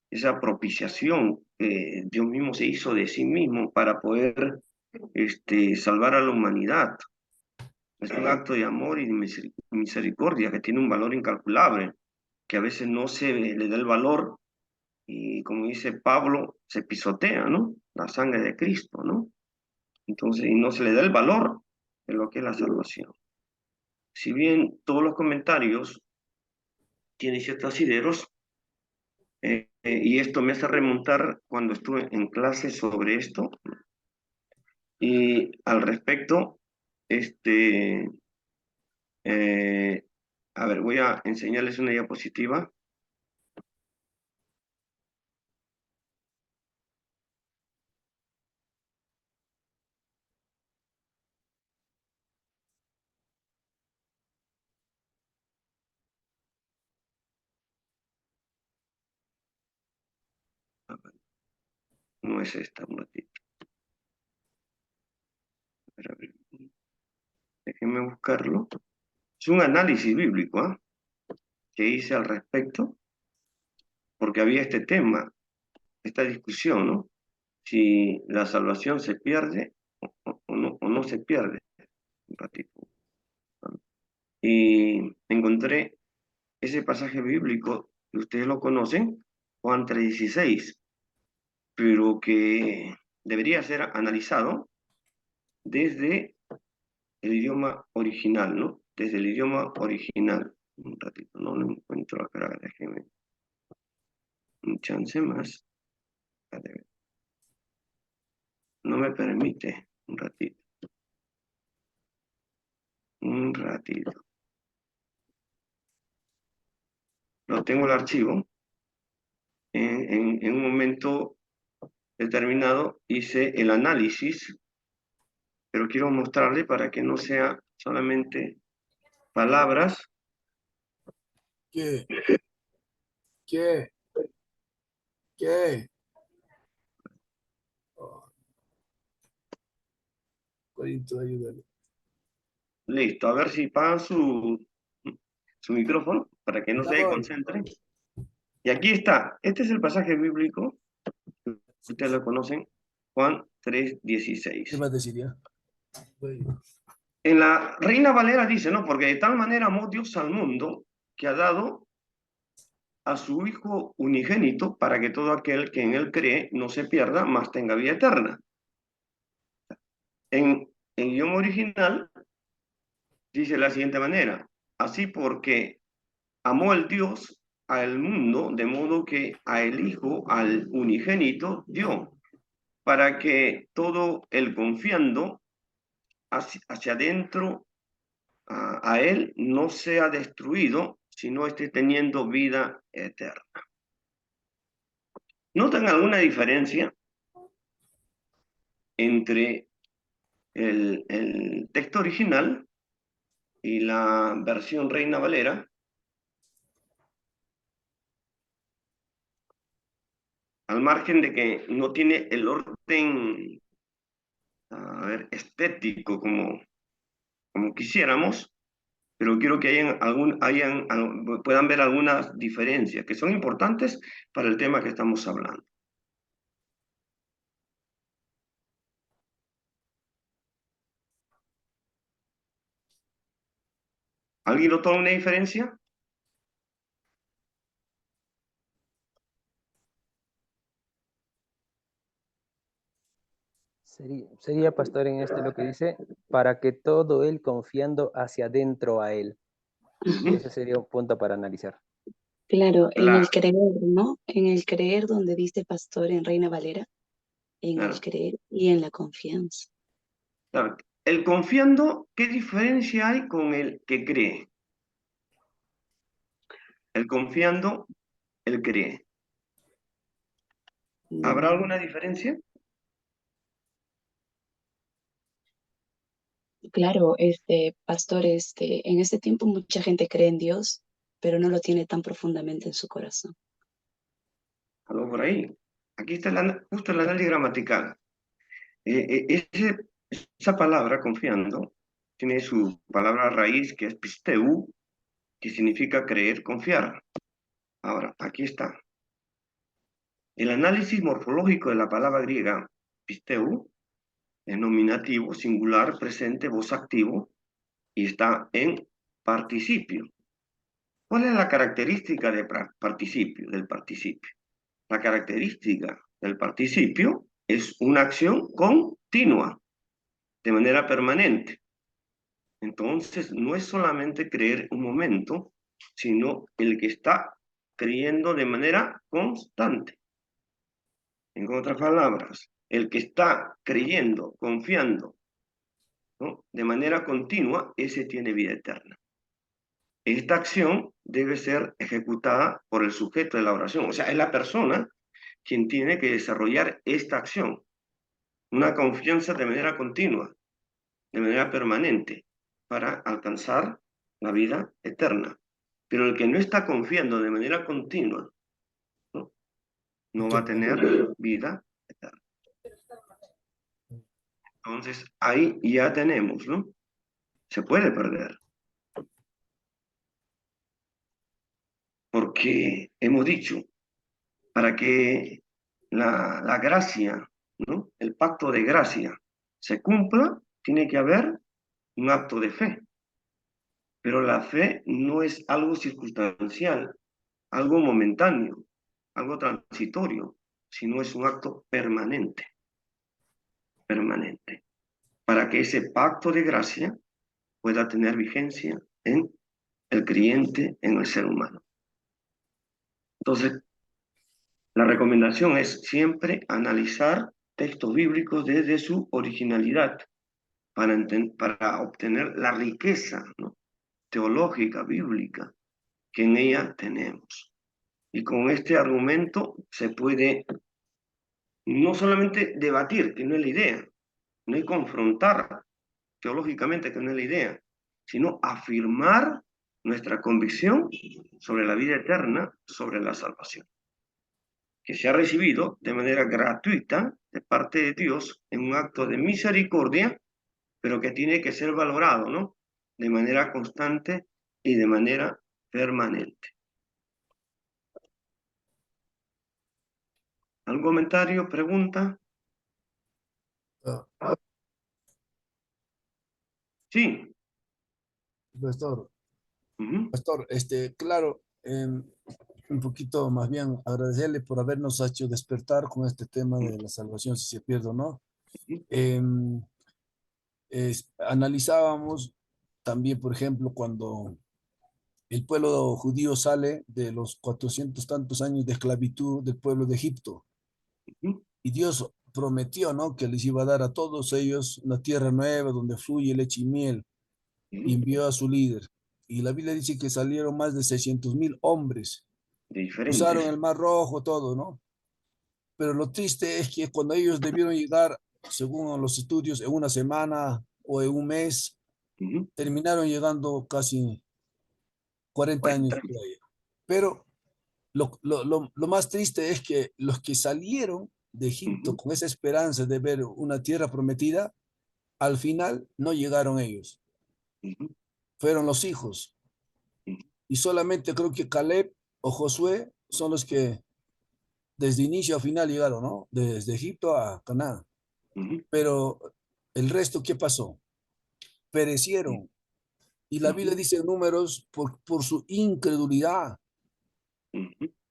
Esa propiciación que Dios mismo se hizo de sí mismo para poder salvar a la humanidad. Es un acto de amor y de misericordia que tiene un valor incalculable, que a veces no se le da el valor y, como dice Pablo, se pisotea, ¿no? La sangre de Cristo, ¿no? Entonces, y no se le da el valor de lo que es la salvación. Si bien todos los comentarios tienen ciertos asideros, y esto me hace remontar cuando estuve en clase sobre esto, y al respecto, a ver, voy a enseñarles una diapositiva. No es esta, un ratito. A ver, déjenme buscarlo. Es un análisis bíblico, ¿eh? Que hice al respecto, porque había este tema, esta discusión, ¿no? Si la salvación se pierde o no se pierde. Un ratito. Y encontré ese pasaje bíblico, que ustedes lo conocen, Juan 3:16, pero que debería ser analizado desde el idioma original, ¿no? Desde el idioma original. Un ratito, no lo encuentro acá, déjenme un chance más. No me permite, un ratito. Un ratito. No tengo el archivo. En un momento determinado hice el análisis, pero quiero mostrarle para que no sea solamente palabras. ¿Qué? Oh. Corito, ayúdale. Listo, a ver si pagan su micrófono para que no se concentren. Y aquí está, este es el pasaje bíblico, ustedes lo conocen, Juan 3:16. ¿Qué más decir ya? En la Reina Valera dice, ¿no? Porque de tal manera amó Dios al mundo que ha dado a su Hijo unigénito para que todo aquel que en él cree no se pierda, mas tenga vida eterna. En idioma original dice de la siguiente manera, así porque amó el Dios al mundo, de modo que a el Hijo, al unigénito, dio, para que todo el confiando hacia adentro a él no sea destruido, sino esté teniendo vida eterna. ¿Notan alguna diferencia entre el texto original y la versión Reina Valera? Al margen de que no tiene el orden, a ver, estético como quisiéramos, pero quiero que puedan ver algunas diferencias que son importantes para el tema que estamos hablando. ¿Alguien notó una diferencia? Sería, pastor, en este lo que dice, para que todo él confiando hacia adentro a él. Ese sería un punto para analizar. Claro, en el Claro, creer, ¿no? En el creer donde dice pastor en Reina Valera, en el claro, creer y en la confianza. claro. El confiando, ¿qué diferencia hay con el que cree? El confiando, el cree. ¿Habrá Mm, alguna diferencia? Claro, pastor, en este tiempo mucha gente cree en Dios, pero no lo tiene tan profundamente en su corazón. Algo por ahí. Aquí está justo el análisis gramatical. Esa palabra, confiando, tiene su palabra raíz que es pisteu, que significa creer, confiar. Ahora, aquí está. El análisis morfológico de la palabra griega pisteu es nominativo, singular, presente, voz activo, y está en participio. ¿Cuál es la característica del participio? La característica del participio es una acción continua, de manera permanente. Entonces, no es solamente creer un momento, sino el que está creyendo de manera constante. En otras palabras, el que está creyendo, confiando, ¿no?, de manera continua, ese tiene vida eterna. Esta acción debe ser ejecutada por el sujeto de la oración, o sea, es la persona quien tiene que desarrollar esta acción, una confianza de manera continua, de manera permanente, para alcanzar la vida eterna. Pero el que no está confiando de manera continua, ¿no?, no va a tener vida eterna. Entonces, ahí ya tenemos, ¿no? Se puede perder. Porque hemos dicho, para que la gracia, ¿no?, el pacto de gracia se cumpla, tiene que haber un acto de fe. Pero la fe no es algo circunstancial, algo momentáneo, algo transitorio, sino es un acto permanente, permanente, para que ese pacto de gracia pueda tener vigencia en el creyente, en el ser humano. Entonces, la recomendación es siempre analizar textos bíblicos desde su originalidad para obtener la riqueza, ¿no?, teológica, bíblica, que en ella tenemos. Y con este argumento se puede no solamente debatir, que no es la idea, no hay confrontar teológicamente, que no es la idea, sino afirmar nuestra convicción sobre la vida eterna, sobre la salvación, que se ha recibido de manera gratuita de parte de Dios en un acto de misericordia, pero que tiene que ser valorado, ¿no?, de manera constante y de manera permanente. ¿Algún comentario, pregunta? Ah, Sí. pastor, Ujú, pastor, claro, un poquito más bien agradecerle por habernos hecho despertar con este tema de la salvación, si se pierde o no. ujú, Em, Analizábamos también, por ejemplo, cuando el pueblo judío sale de los 400 tantos años de esclavitud del pueblo de Egipto, ujú, y Dios prometió, ¿no?, que les iba a dar a todos ellos una tierra nueva donde fluye leche y miel, y ujú. envió a su líder. Y la Biblia dice que salieron más de 600.000 hombres, Diferentes. cruzaron el Mar Rojo, todo, ¿no? Pero lo triste es que cuando ellos debieron llegar, según los estudios, en una semana o en un mes, Ujú. terminaron llegando casi 40 Bueno, años por ahí. Pero lo más triste es que los que salieron de Egipto ujú, con esa esperanza de ver una tierra prometida, al final no llegaron ellos, ujú, fueron los hijos. ujú, Y solamente creo que Caleb o Josué son los que desde inicio a final llegaron, ¿no? Desde Egipto a Canaán. ujú. Pero el resto, ¿qué pasó? Sí, Perecieron Y la Biblia dice en Números, por su incredulidad,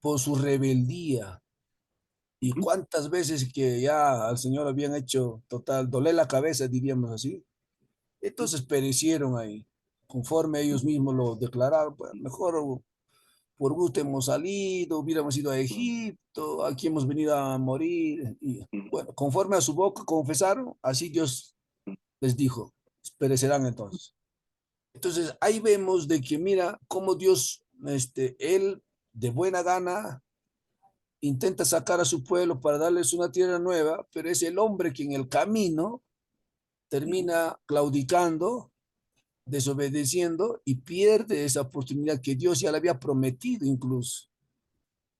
por su rebeldía. Y cuántas veces que ya al Señor habían hecho total, doler la cabeza, diríamos así. Entonces perecieron ahí, conforme ellos mismos lo declararon. Pues, mejor por gusto hemos salido, hubiéramos ido a Egipto, aquí hemos venido a morir. Y bueno, conforme a su boca confesaron, así Dios les dijo, perecerán entonces. Entonces ahí vemos de que mira cómo Dios, él de buena gana intenta sacar a su pueblo para darles una tierra nueva, pero es el hombre que en el camino termina claudicando, desobedeciendo y pierde esa oportunidad que Dios ya le había prometido incluso.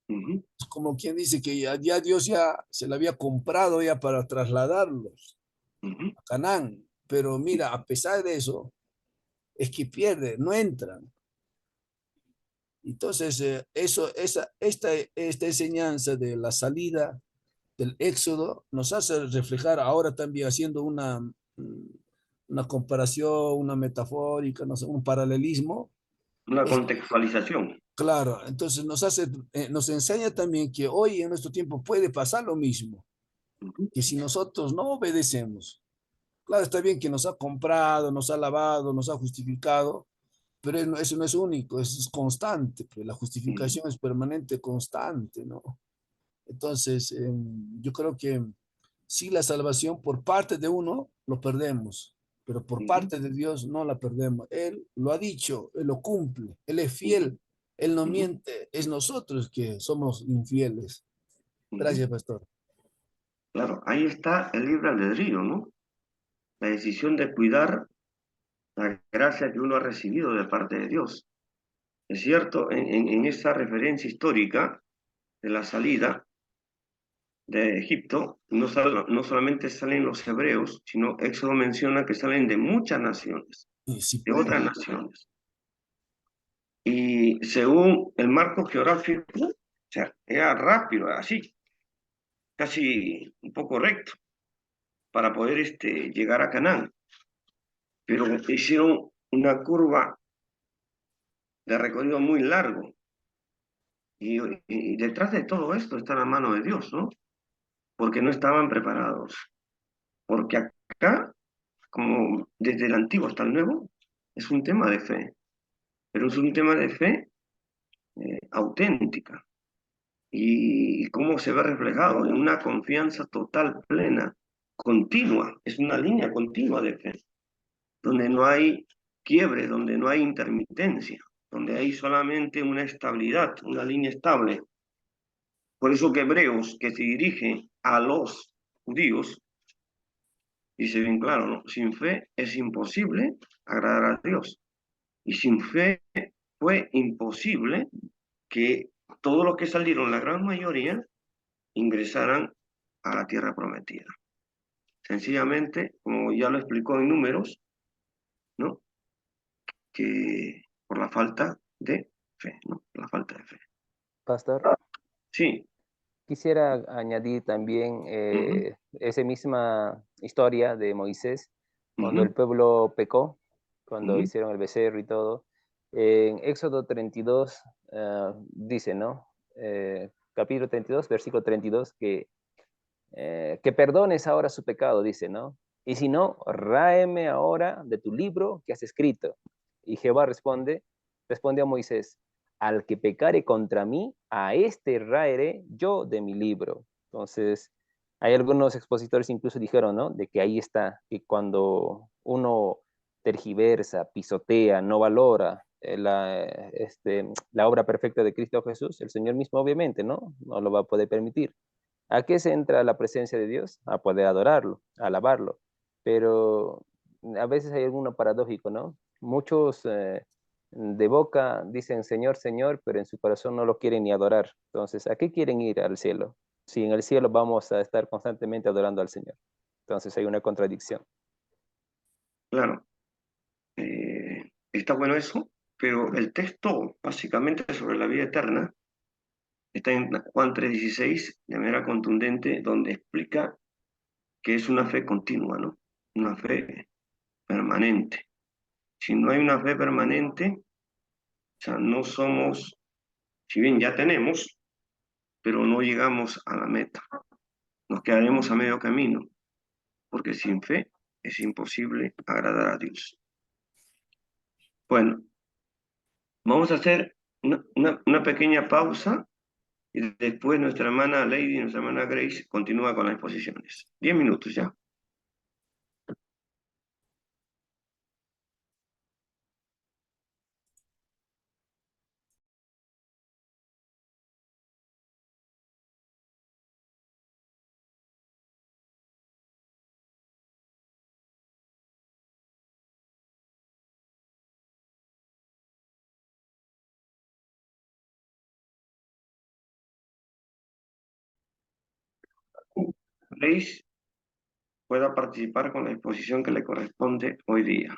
Es como quien dice que ya Dios ya se la había comprado ya para trasladarlos a Canaán. Pero mira, a pesar de eso, es que pierde, no entran. Entonces, esta enseñanza de la salida del Éxodo nos hace reflejar ahora también haciendo una comparación, una metafórica, no sé, un paralelismo. Una contextualización. Claro, entonces nos enseña también que hoy en nuestro tiempo puede pasar lo mismo, que si nosotros no obedecemos, claro, está bien que nos ha comprado, nos ha lavado, nos ha justificado, pero eso no es único, eso es constante, pues la justificación es permanente, constante, ¿no? Entonces, yo creo que sí, la salvación por parte de uno lo perdemos, pero por parte de Dios no la perdemos. Él lo ha dicho, Él lo cumple, Él es fiel, Él no miente, es nosotros que somos infieles. Gracias, pastor. Claro, ahí está el libre albedrío, ¿no? La decisión de cuidar la gracia que uno ha recibido de parte de Dios. Es cierto, en esa referencia histórica de la salida de Egipto, no solamente salen los hebreos, sino Éxodo menciona que salen de muchas naciones, Sí, de pues. otras naciones. Y según el marco geográfico, o sea, era rápido, así, casi un poco recto, para poder llegar a Canaán. Pero hicieron una curva de recorrido muy largo. Y detrás de todo esto está la mano de Dios, ¿no? Porque no estaban preparados. Porque acá, como desde el antiguo hasta el nuevo, es un tema de fe. Pero es un tema de fe auténtica. Y cómo se ve reflejado en una confianza total, plena, continua. Es una línea continua de fe, donde no hay quiebre, donde no hay intermitencia, donde hay solamente una estabilidad, una línea estable. Por eso que Hebreos, que se dirige a los judíos, dice bien claro, ¿no? Sin fe es imposible agradar a Dios. Y sin fe fue imposible que todos los que salieron, la gran mayoría, ingresaran a la tierra prometida. Sencillamente, como ya lo explicó en Números, ¿no? Que por la falta de fe, ¿no? La falta de fe. Pastor, Sí. quisiera añadir también esa misma historia de Moisés, cuando el pueblo pecó, cuando hicieron el becerro y todo. En Éxodo 32 dice, ¿no? Capítulo 32, versículo 32, que perdones ahora su pecado, dice, ¿no? Y si no, ráeme ahora de tu libro que has escrito. Y Jehová responde a Moisés, al que pecare contra mí, a este raeré yo de mi libro. Entonces, hay algunos expositores incluso dijeron, ¿no? De que ahí está, que cuando uno tergiversa, pisotea, no valora la obra perfecta de Cristo Jesús, el Señor mismo obviamente, ¿no? No lo va a poder permitir. ¿A qué se entra la presencia de Dios? A poder adorarlo, a alabarlo. Pero a veces hay alguno paradójico, ¿no? Muchos de boca dicen Señor, Señor, pero en su corazón no lo quieren ni adorar. Entonces, ¿a qué quieren ir al cielo? Si en el cielo vamos a estar constantemente adorando al Señor. Entonces hay una contradicción. Claro. Está bueno eso, pero el texto básicamente sobre la vida eterna está en Juan 3:16 de manera contundente, donde explica que es una fe continua, ¿no? Una fe permanente. Si no hay una fe permanente, o sea, no somos, si bien ya tenemos, pero no llegamos a la meta. Nos quedaremos a medio camino, porque sin fe es imposible agradar a Dios. Bueno, vamos a hacer una pequeña pausa y después nuestra hermana Lady y nuestra hermana Grace continúa con las exposiciones. 10 minutos ya. Grace pueda participar con la exposición que le corresponde hoy día.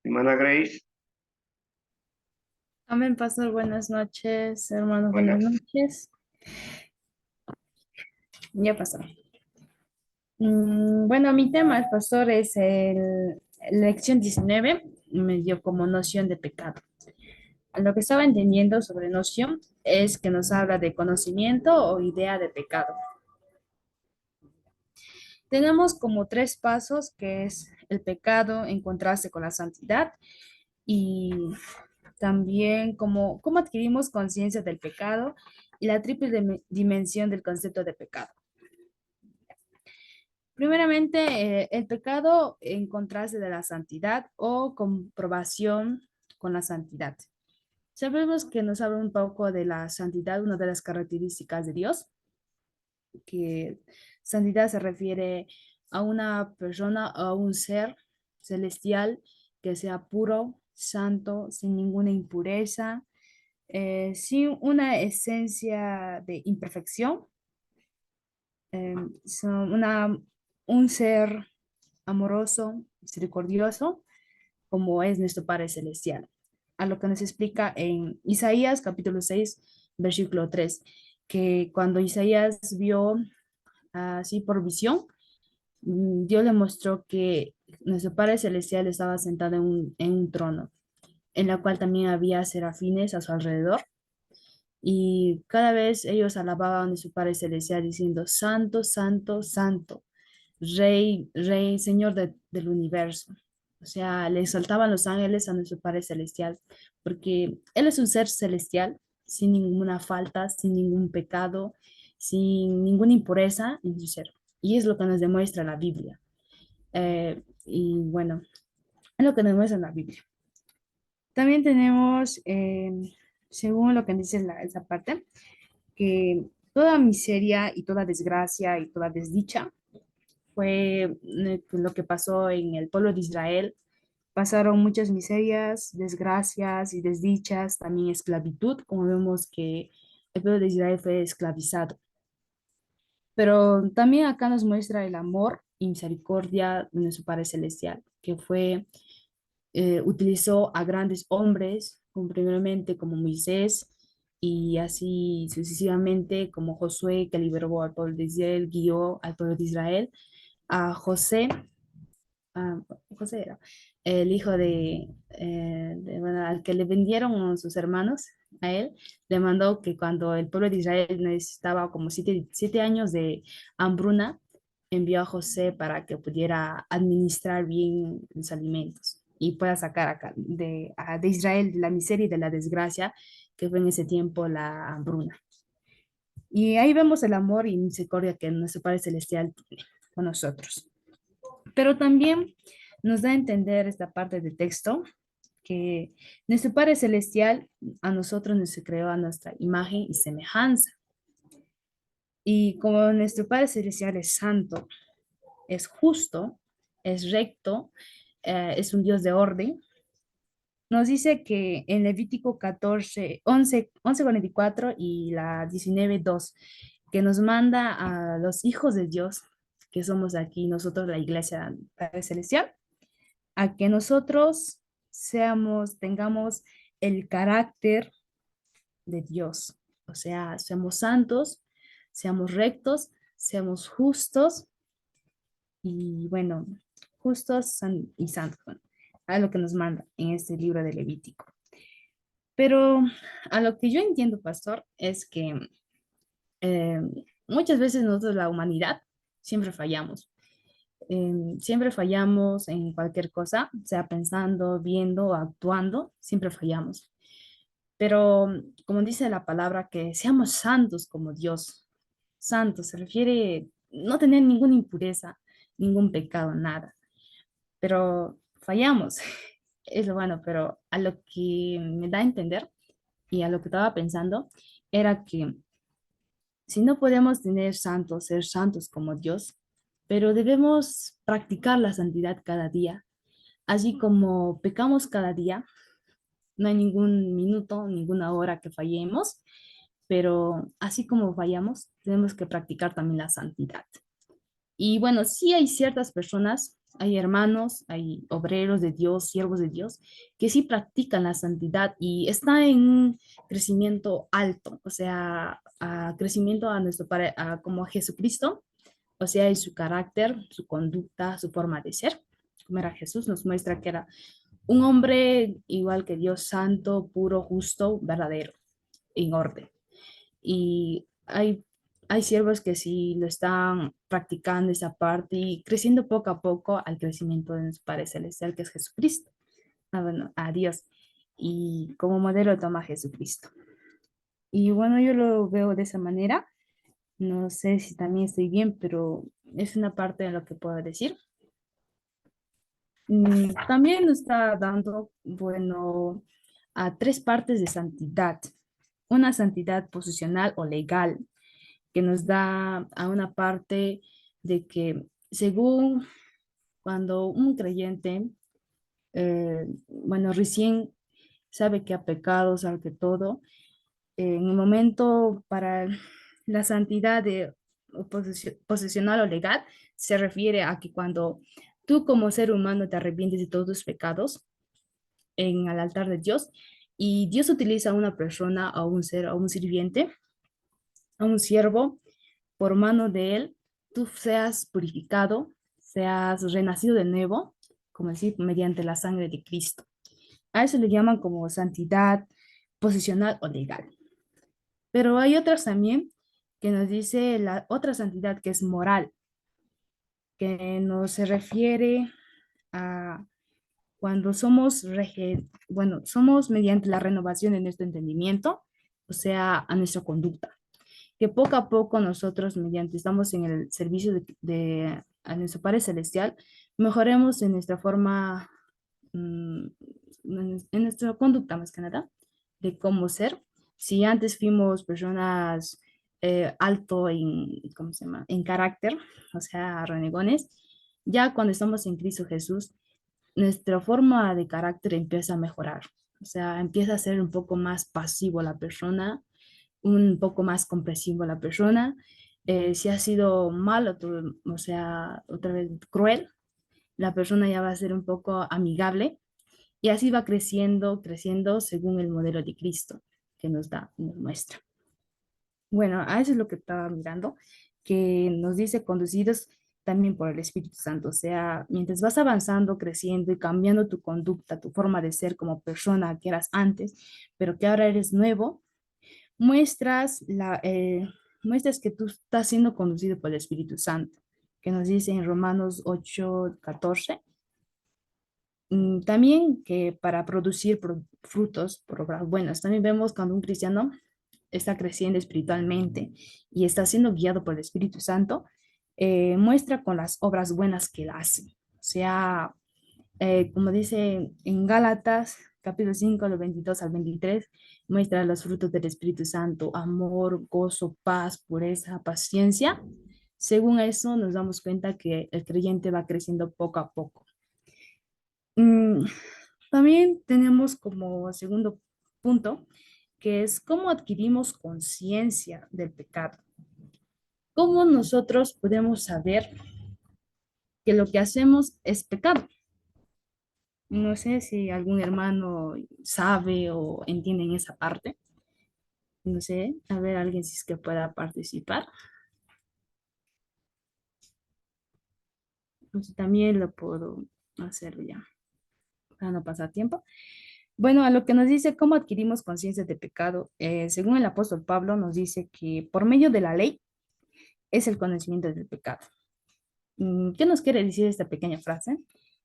Hermana Grace, Amén, pastor. Buenas noches, hermanos. Buenas buenas. noches. Ya pasó. Bueno, mi tema, pastor, es la lección 19. Me dio como noción de pecado. Lo que estaba entendiendo sobre noción es que nos habla de conocimiento o idea de pecado. Tenemos como tres pasos, que es el pecado, encontrarse con la santidad y también cómo adquirimos conciencia del pecado y la triple dimensión del concepto de pecado. Primeramente, el pecado, encontrarse de la santidad o comprobación con la santidad. Sabemos que nos habla un poco de la santidad, una de las características de Dios, que santidad se refiere a una persona, a un ser celestial que sea puro, santo, sin ninguna impureza, sin una esencia de imperfección, son un ser amoroso, misericordioso, como es nuestro Padre Celestial. A lo que nos explica en Isaías capítulo 6, versículo 3, que cuando Isaías vio así por visión, Dios le mostró que nuestro Padre Celestial estaba sentado en un trono, en la cual también había serafines a su alrededor, y cada vez ellos alababan a su Padre Celestial diciendo, Santo, Santo, Santo, Rey, Rey, Señor del universo. O sea, le exaltaban los ángeles a nuestro Padre Celestial, porque Él es un ser celestial, sin ninguna falta, sin ningún pecado, sin ninguna impureza en su ser. Y es lo que nos demuestra la Biblia. Y bueno, es lo que nos muestra la Biblia. También tenemos, según lo que dice esa parte, que toda miseria y toda desgracia y toda desdicha fue lo que pasó en el pueblo de Israel. Pasaron muchas miserias, desgracias y desdichas, también esclavitud, como vemos que el pueblo de Israel fue esclavizado. Pero también acá nos muestra el amor y misericordia de nuestro Padre Celestial, que utilizó a grandes hombres, como primeramente como Moisés, y así sucesivamente como Josué, que liberó al pueblo de Israel, guió al pueblo de Israel, a José, ah, José era el hijo bueno, al que le vendieron sus hermanos a él, le mandó que cuando el pueblo de Israel necesitaba como 7 años de hambruna, envió a José para que pudiera administrar bien los alimentos y pueda sacar de Israel de la miseria y de la desgracia que fue en ese tiempo la hambruna. Y ahí vemos el amor y misericordia que nuestro Padre Celestial tiene con nosotros. Pero también nos da a entender esta parte del texto que nuestro Padre Celestial a nosotros nos creó a nuestra imagen y semejanza. Y como nuestro Padre Celestial es santo, es justo, es recto, es un Dios de orden, nos dice que en Levítico 14, 11:44 y la 19:2, que nos manda a los hijos de Dios, que somos aquí nosotros la Iglesia Padre Celestial, a que nosotros tengamos el carácter de Dios. O sea, seamos santos, seamos rectos, seamos justos y bueno, justos y santos, bueno, a lo que nos manda en este libro de Levítico. Pero a lo que yo entiendo, pastor, es que eh, muchas veces nosotros, la humanidad, siempre fallamos. Siempre fallamos en cualquier cosa, sea pensando, viendo o actuando, siempre fallamos. Pero como dice la palabra, que seamos santos como Dios. Santos se refiere no tener ninguna impureza, ningún pecado, nada. Pero fallamos, es lo bueno, pero a lo que me da a entender y a lo que estaba pensando era que si no podemos tener santos, ser santos como Dios, pero debemos practicar la santidad cada día. Así como pecamos cada día, no hay ningún minuto, ninguna hora que fallemos, pero así como fallamos, tenemos que practicar también la santidad. Y bueno, sí hay ciertas personas, hay hermanos, hay obreros de Dios, siervos de Dios, que sí practican la santidad y está en un crecimiento alto, o sea, crecimiento a como a Jesucristo, o sea, en su carácter, su conducta, su forma de ser. Como era Jesús, nos muestra que era un hombre igual que Dios, santo, puro, justo, verdadero, en orden. Y hay siervos que sí lo están practicando esa parte y creciendo poco a poco al crecimiento de nuestro Padre Celestial, que es Jesucristo. Bueno, a Dios. Y como modelo toma a Jesucristo. Y bueno, yo lo veo de esa manera. No sé si también estoy bien, pero es una parte de lo que puedo decir. También nos está dando, bueno, a tres partes de santidad. Una santidad posicional o legal, que nos da a una parte de que según cuando un creyente, bueno, recién sabe que ha pecado, sabe que todo, en el momento para la santidad de posicional o legal, se refiere a que cuando tú como ser humano te arrepientes de todos tus pecados en el altar de Dios y Dios utiliza a una persona, a un ser, a un sirviente, a un siervo, por mano de él, tú seas purificado, seas renacido de nuevo, como decir, mediante la sangre de Cristo. A eso le llaman como santidad posicional o legal. Pero hay otras también que nos dice la otra santidad que es moral, que nos se refiere a cuando somos, bueno, somos mediante la renovación de nuestro entendimiento, o sea, a nuestra conducta, que poco a poco nosotros, mediante estamos en el servicio a nuestro Padre Celestial, mejoremos en nuestra forma, en nuestra conducta más que nada, de cómo ser. Si antes fuimos personas alto en, ¿cómo se llama? En carácter, o sea, renegones, ya cuando estamos en Cristo Jesús, nuestra forma de carácter empieza a mejorar. O sea, empieza a ser un poco más pasivo la persona, un poco más comprensivo la persona. Si ha sido malo, o sea, otra vez cruel, la persona ya va a ser un poco amigable y así va creciendo, creciendo según el modelo de Cristo que nos da, nos muestra. Bueno, a eso es lo que estaba mirando, que nos dice conducidos también por el Espíritu Santo. O sea, mientras vas avanzando, creciendo y cambiando tu conducta, tu forma de ser como persona que eras antes, pero que ahora eres nuevo, muestras, muestras que tú estás siendo conducido por el Espíritu Santo, que nos dice en Romanos 8:14. También que para producir frutos por obras buenas. También vemos cuando un cristiano está creciendo espiritualmente y está siendo guiado por el Espíritu Santo, muestra con las obras buenas que él hace. O sea, como dice en Gálatas, capítulo 5, los 22 al 23, muestra los frutos del Espíritu Santo, amor, gozo, paz, pureza, paciencia. Según eso, nos damos cuenta que el creyente va creciendo poco a poco. Mm, También tenemos como segundo punto, que es cómo adquirimos conciencia del pecado. ¿Cómo nosotros podemos saber que lo que hacemos es pecado? No sé si algún hermano sabe o entiende en esa parte. No sé, a ver, alguien si es que pueda participar. Pues también lo puedo hacer ya, para no pasar tiempo. Bueno, a lo que nos dice cómo adquirimos conciencia de pecado, según el apóstol Pablo, nos dice que por medio de la ley es el conocimiento del pecado. ¿Qué nos quiere decir esta pequeña frase?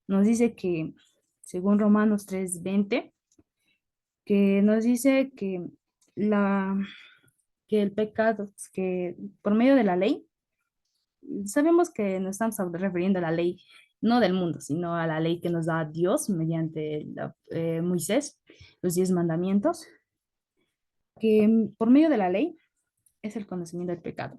Nos dice que, según Romanos 3:20, que nos dice la, que el pecado, que por medio de la ley, sabemos que nos estamos refiriendo a la ley, no del mundo, sino a la ley que nos da Dios mediante Moisés, los 10 mandamientos, que por medio de la ley es el conocimiento del pecado.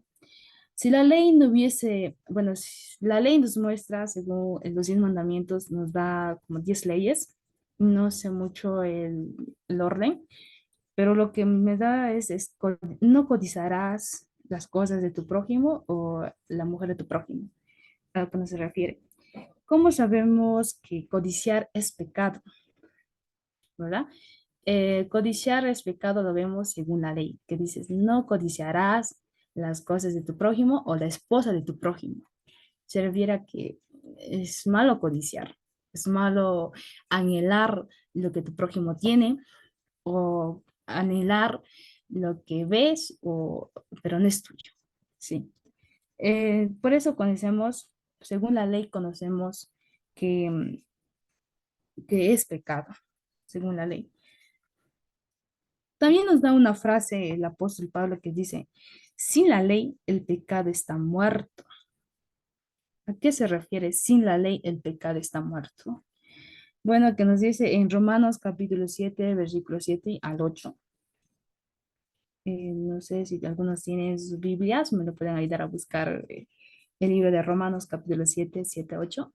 Si la ley no hubiese, bueno, si la ley nos muestra, según en los 10 mandamientos, nos da como 10 leyes, no sé mucho el orden, pero lo que me da no codiciarás las cosas de tu prójimo o la mujer de tu prójimo. ¿A lo que no se refiere? ¿Cómo sabemos que codiciar es pecado? ¿Verdad? Codiciar es pecado, lo vemos según la ley, que dices, no codiciarás las cosas de tu prójimo o la esposa de tu prójimo. Se refiere a que es malo codiciar, es malo anhelar lo que tu prójimo tiene o anhelar lo que ves, pero no es tuyo. Sí. Por eso conocemos, según la ley, conocemos que, que es pecado, según la ley. También nos da una frase el apóstol Pablo que dice, sin la ley el pecado está muerto. ¿A qué se refiere? Sin la ley el pecado está muerto. Bueno, que nos dice en Romanos capítulo 7, versículo 7 al 8. No sé si algunos tienen sus Biblias, me lo pueden ayudar a buscar el libro de Romanos capítulo 7, 7 a 8.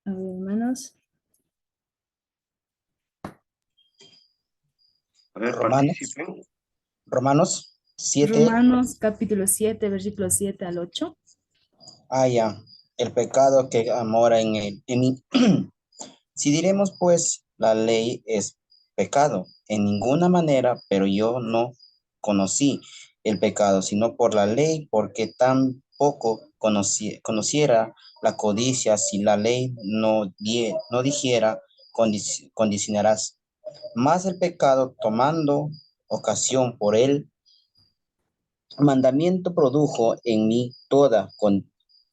A ver, hermanos. A ver, Romanos, participen. Romanos 7. Romanos capítulo 7, versículo 7 al 8. Ya, el pecado que mora en mí. Si diremos pues, la ley es pecado, en ninguna manera, pero yo no conocí el pecado, sino por la ley, porque tampoco conociera la codicia si la ley no dijera, condicionarás. Más el pecado, tomando ocasión por el mandamiento, produjo en mí toda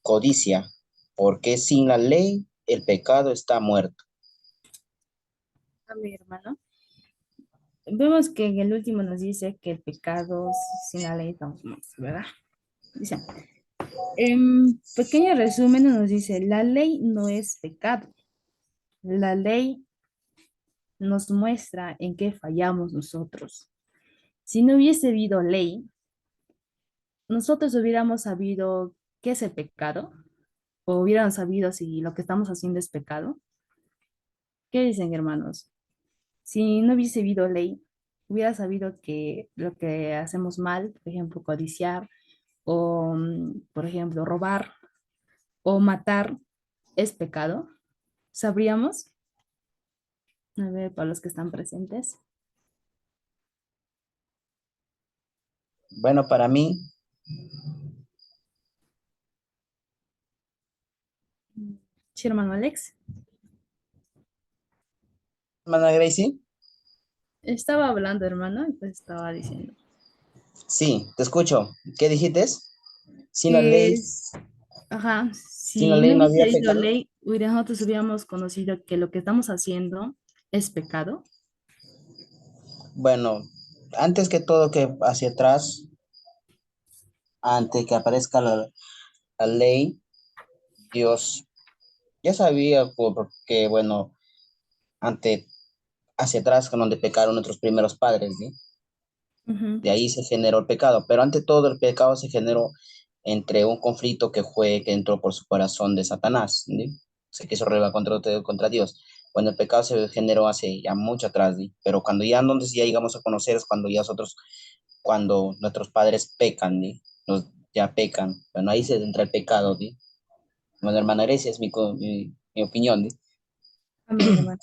codicia, porque sin la ley el pecado está muerto. A mi hermano. Vemos que en el último nos dice que el pecado sin la ley estamos muertos, ¿verdad? Dice, en pequeño resumen nos dice, la ley no es pecado. La ley nos muestra en qué fallamos nosotros. Si no hubiese habido ley, nosotros hubiéramos sabido qué es el pecado, o hubiéramos sabido si lo que estamos haciendo es pecado. ¿Qué dicen, hermanos? Si no hubiese habido ley, hubiera sabido que lo que hacemos mal, por ejemplo, codiciar, o, por ejemplo, robar o matar, es pecado. ¿Sabríamos? A ver, para los que están presentes. Bueno, para mí, Sí, hermano Alex. hermana Gracie, Estaba hablando, hermano, y pues estaba diciendo sí, te escucho. ¿Qué dijiste? Sin la que ley, es, ajá, sin la si no ley no hubiese había habido pecado. ley, nosotros hubiéramos conocido que lo que estamos haciendo es pecado. Bueno, antes que todo que hacia atrás, antes que aparezca la ley, Dios ya sabía porque, bueno, ante, hacia atrás, con donde pecaron nuestros primeros padres, ¿sí? Ujú. De ahí se generó el pecado, pero ante todo el pecado se generó entre un conflicto que entró por su corazón de Satanás, ¿sí? Se quiso rebelar contra Dios. Cuando el pecado se generó hace ya mucho atrás, ¿sí? Pero cuando ya, entonces ya llegamos a conocer es cuando ya nosotros, cuando nuestros padres pecan, ¿sí? Ya pecan, bueno, ahí se entra el pecado, ¿sí? Bueno, hermana Grecia, es mi opinión, ¿sí? A mi hermano.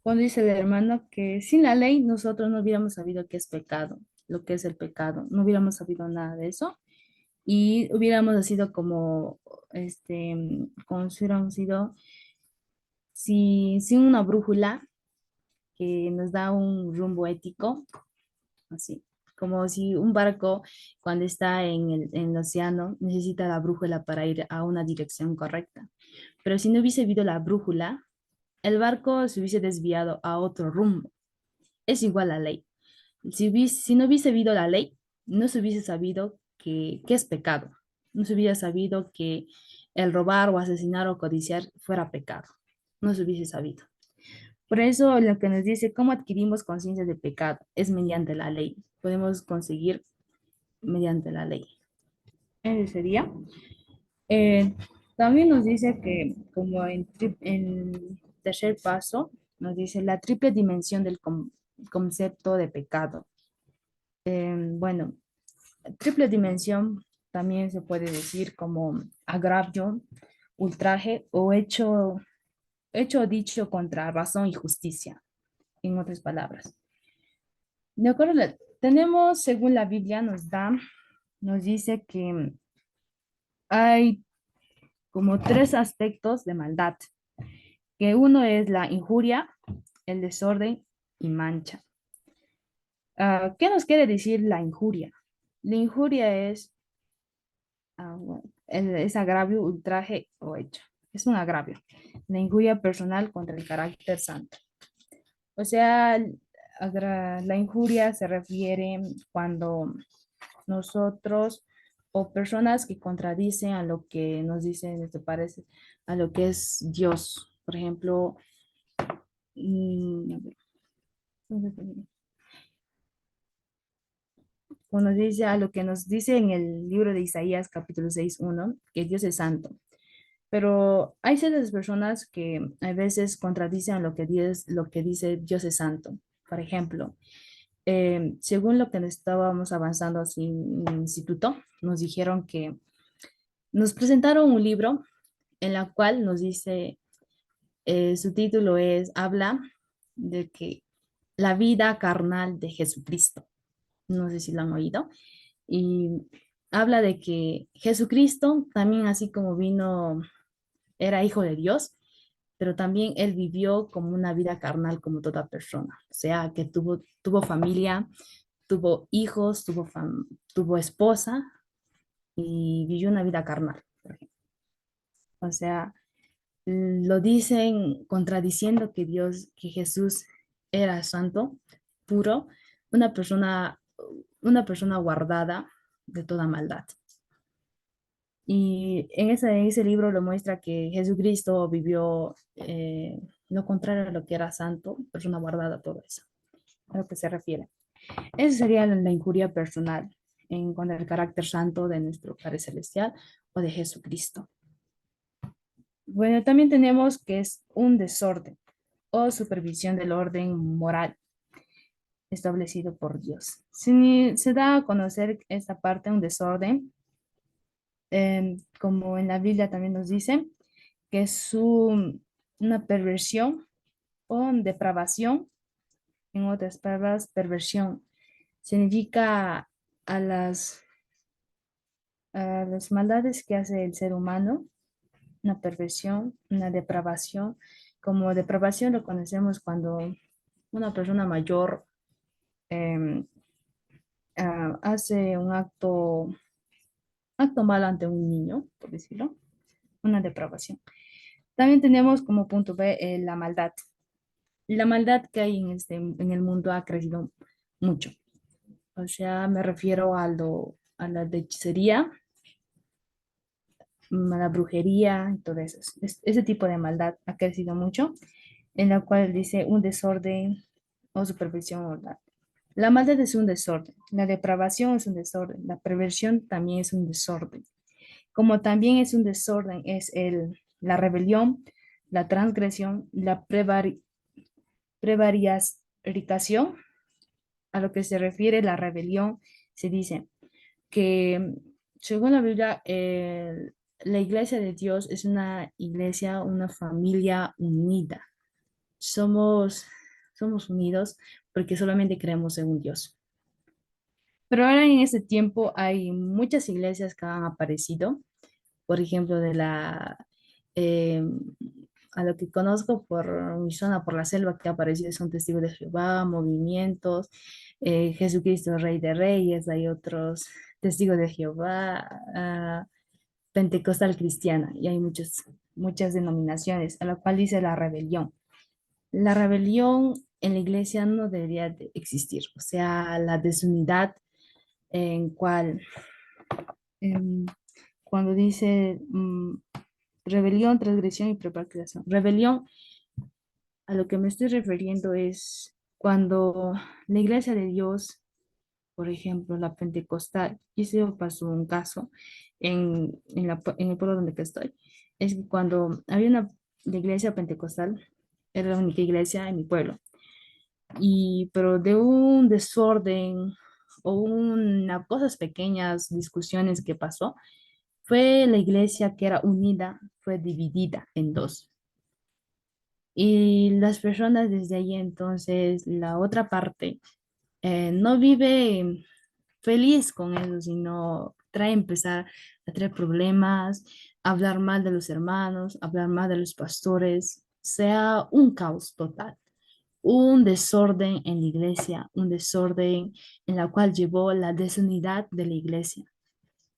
Cuando dice el hermano que sin la ley nosotros no hubiéramos sabido qué es pecado, lo que es el pecado, no hubiéramos sabido nada de eso y hubiéramos sido como como si hubiéramos sido sin una brújula que nos da un rumbo ético, así, como si un barco cuando está en el océano necesita la brújula para ir a una dirección correcta. Pero si no hubiese habido la brújula, el barco se hubiese desviado a otro rumbo. Es igual a la ley. Si no hubiese habido la ley, no se hubiese sabido que es pecado. No se hubiera sabido que el robar o asesinar o codiciar fuera pecado. No se hubiese sabido. Por eso lo que nos dice cómo adquirimos conciencia de pecado es mediante la ley. Podemos conseguir mediante la ley. Ese sería. Eh, También nos dice que como en tercer paso, nos dice la triple dimensión del concepto de pecado. Bueno, triple dimensión también se puede decir como agravio, ultraje o hecho o dicho contra razón y justicia, en otras palabras. De acuerdo, tenemos, según la Biblia nos dice que hay como tres aspectos de maldad, que uno es la injuria, el desorden y mancha. ¿Qué nos quiere decir la injuria? La injuria bueno, es agravio, ultraje o hecho. Es un agravio. La injuria personal contra el carácter santo. O sea, la injuria se refiere cuando nosotros o personas que contradicen a lo que nos dice nuestro parece, a lo que es Dios. Por ejemplo, a ver, ¿dónde tenía? Cuando dice a lo que nos dice en el libro de Isaías, capítulo 6:1, que Dios es santo. Pero hay ciertas personas que a veces contradicen lo que dice Dios es santo. Por ejemplo, según lo que estábamos avanzando así en el instituto, nos dijeron que nos presentaron un libro en la cual nos dice, su título habla de que la vida carnal de Jesucristo. No sé si lo han oído. Y habla de que Jesucristo también así como vino, era hijo de Dios, pero también él vivió como una vida carnal como toda persona. O sea, que tuvo familia, tuvo hijos, tuvo esposa y vivió una vida carnal, por ejemplo. O sea, lo dicen contradiciendo que que Jesús era santo, puro, una persona, una persona guardada de toda maldad. Y en ese libro lo muestra que Jesucristo vivió lo contrario a lo que era santo, persona guardada, todo eso, a lo que se refiere. Esa sería la injuria personal en cuanto al carácter santo de nuestro Padre Celestial o de Jesucristo. Bueno, también tenemos que es un desorden o supervisión del orden moral establecido por Dios. Se da a conocer esta parte, un desorden, como en la Biblia también nos dice, que es una perversión o depravación. En otras palabras, perversión significa a las maldades que hace el ser humano, una perversión, una depravación. Como depravación lo conocemos cuando una persona mayor em, hace un acto malo ante un niño, por decirlo, una depravación. También tenemos como punto B la maldad. La maldad que hay en el mundo ha crecido mucho. O sea, me refiero a la de hechicería, a la brujería y todo eso. Ese tipo de maldad ha crecido mucho, en la cual dice un desorden o supervisión moral. La maldad es un desorden, la depravación es un desorden, la perversión también es un desorden. Como también es un desorden, la rebelión, la transgresión, la prevaricación. A lo que se refiere la rebelión, se dice que, según la Biblia, la iglesia de Dios es una iglesia, una familia unida. Somos unidos porque solamente creemos en un Dios. Pero ahora en este tiempo hay muchas iglesias que han aparecido por ejemplo, eh, a lo que conozco por mi zona, por la selva que ha aparecido, son testigos de Jehová, movimientos, Jesucristo, Rey de Reyes, hay otros testigos de Jehová, pentecostal cristiana, y hay muchas denominaciones, a la cual dice la rebelión. La rebelión en la iglesia no debería de existir, o sea, la desunidad en cual, em, cuando dice rebelión, transgresión y prevaricación. Rebelión, a lo que me estoy refiriendo es cuando la iglesia de Dios, por ejemplo, la pentecostal, y eso pasó un caso en el pueblo donde que estoy, es que cuando había la iglesia pentecostal, era la única iglesia en mi pueblo, pero de un desorden o unas cosas pequeñas, discusiones que pasó, fue la iglesia que era unida, fue dividida en dos. Y las personas desde ahí entonces, la otra parte, no vive feliz con eso, sino trae empezar a traer problemas, hablar mal de los hermanos, hablar mal de los pastores, sea un caos total, un desorden en la iglesia, un desorden en la cual llevó la desunidad de la iglesia.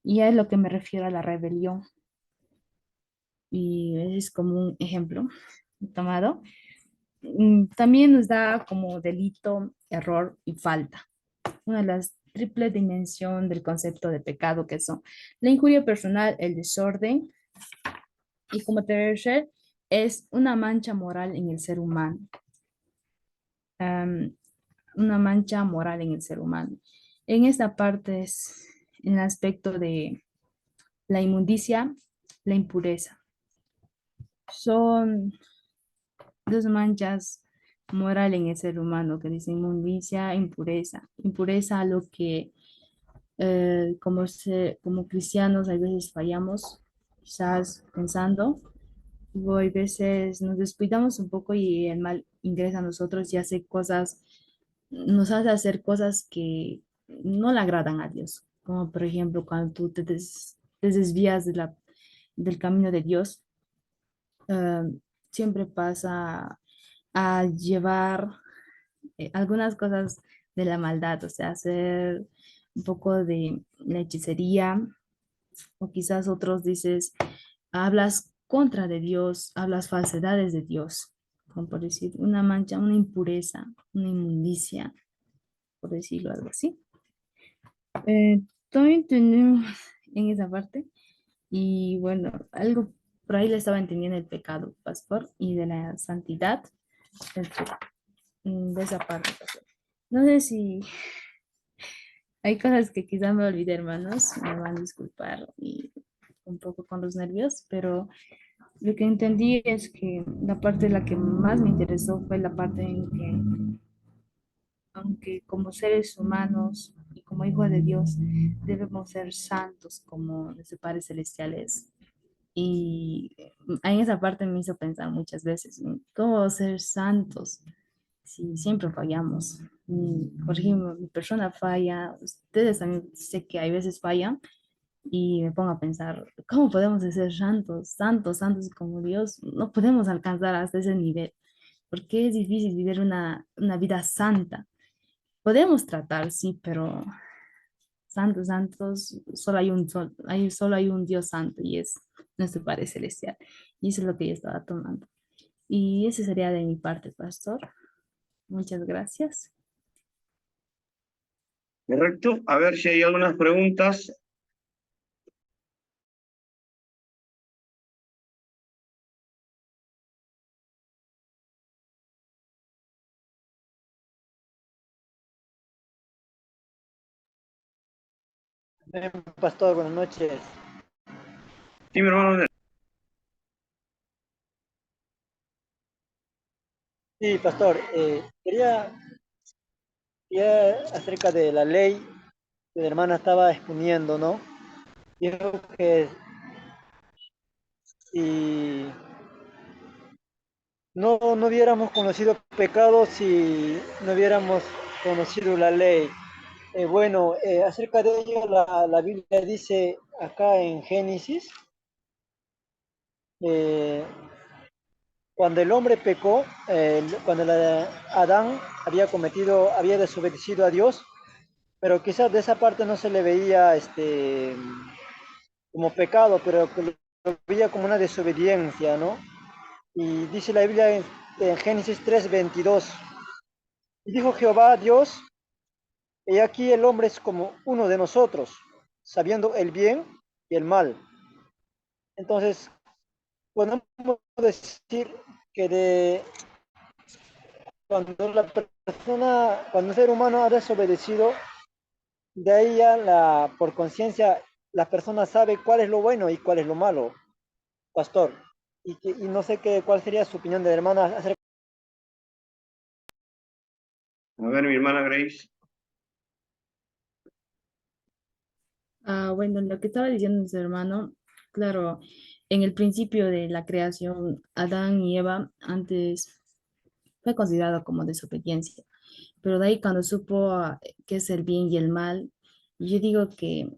Y es lo que me refiero a la rebelión. Y es como un ejemplo tomado. También nos da como delito, error y falta. Una de las triple dimensión del concepto de pecado que son la injuria personal, el desorden y como tercer es una mancha moral en el ser humano. Am, una mancha moral en el ser humano. En esta parte es en el aspecto de la inmundicia, la impureza. Son dos manchas moral en el ser humano que dice inmundicia, impureza. Impureza a lo que como cristianos a veces fallamos, quizás pensando, o hay veces nos descuidamos un poco y el mal ingresa a nosotros y hace cosas, nos hace hacer cosas que no le agradan a Dios, como por ejemplo cuando tú te desvías del camino de Dios, eh, siempre pasa a llevar algunas cosas de la maldad, o sea, hacer un poco de la hechicería, o quizás otros dices, hablas contra de Dios, hablas falsedades de Dios, como por decir una mancha, una impureza, una inmundicia, por decirlo algo así. También tenemos en esa parte, y bueno, algo por ahí le estaba entendiendo el pecado, pastor, y de la santidad, de esa parte, pastor. No sé si hay cosas que quizá me olvidé, hermanos, me van a disculpar y un poco con los nervios, pero lo que entendí es que la parte de la que más me interesó fue la parte en que, aunque como seres humanos y como hijos de Dios, debemos ser santos como nuestros padres celestiales. Y en esa parte me hizo pensar muchas veces, ¿cómo ser santos si siempre fallamos? Por ejemplo, mi persona falla, ustedes también sé que hay veces fallan, y me pongo a pensar, ¿cómo podemos ser santos, santos, santos como Dios? No podemos alcanzar hasta ese nivel, porque es difícil vivir una vida santa. Podemos tratar, sí, pero santos, santos, solo hay un Dios santo y es nuestro Padre Celestial. Y eso es lo que yo estaba tomando. Y ese sería de mi parte, pastor. Muchas gracias. Correcto. A ver si hay algunas preguntas. Pastor, buenas noches. Sí, mi hermano. Sí, pastor, quería acerca de la ley que la hermana estaba exponiendo, ¿no? Dijo que si no hubiéramos conocido pecado, si no hubiéramos conocido la ley. Bueno, acerca de ello, la Biblia dice acá en Génesis, eh, cuando el hombre pecó, cuando Adán había desobedecido a Dios, pero quizás de esa parte no se le veía como pecado, pero que lo veía como una desobediencia, ¿no? Y dice la Biblia en Génesis 3:22, y dijo Jehová Dios, he aquí el hombre es como uno de nosotros, sabiendo el bien y el mal. Entonces, podemos decir que cuando cuando el ser humano ha desobedecido, de ahí ya por conciencia la persona sabe cuál es lo bueno y cuál es lo malo, pastor. Y no sé cuál sería su opinión de la hermana acerca. A ver, mi hermana Grace. Bueno, lo que estaba diciendo mi hermano, claro, en el principio de la creación, Adán y Eva antes fue considerado como desobediencia, pero de ahí cuando supo qué es el bien y el mal, yo digo que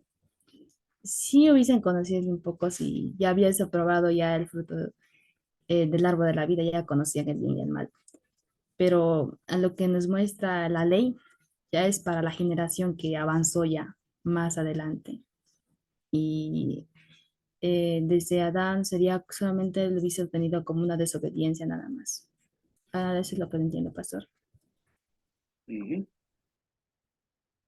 si hubiesen conocido un poco, si ya hubiese probado ya el fruto del árbol de la vida, ya conocían el bien y el mal. Pero a lo que nos muestra la ley, ya es para la generación que avanzó ya más adelante. Y desde Adán sería solamente lo hubiese obtenido como una desobediencia nada más. Eso es lo que entiendo, pastor. Ujú.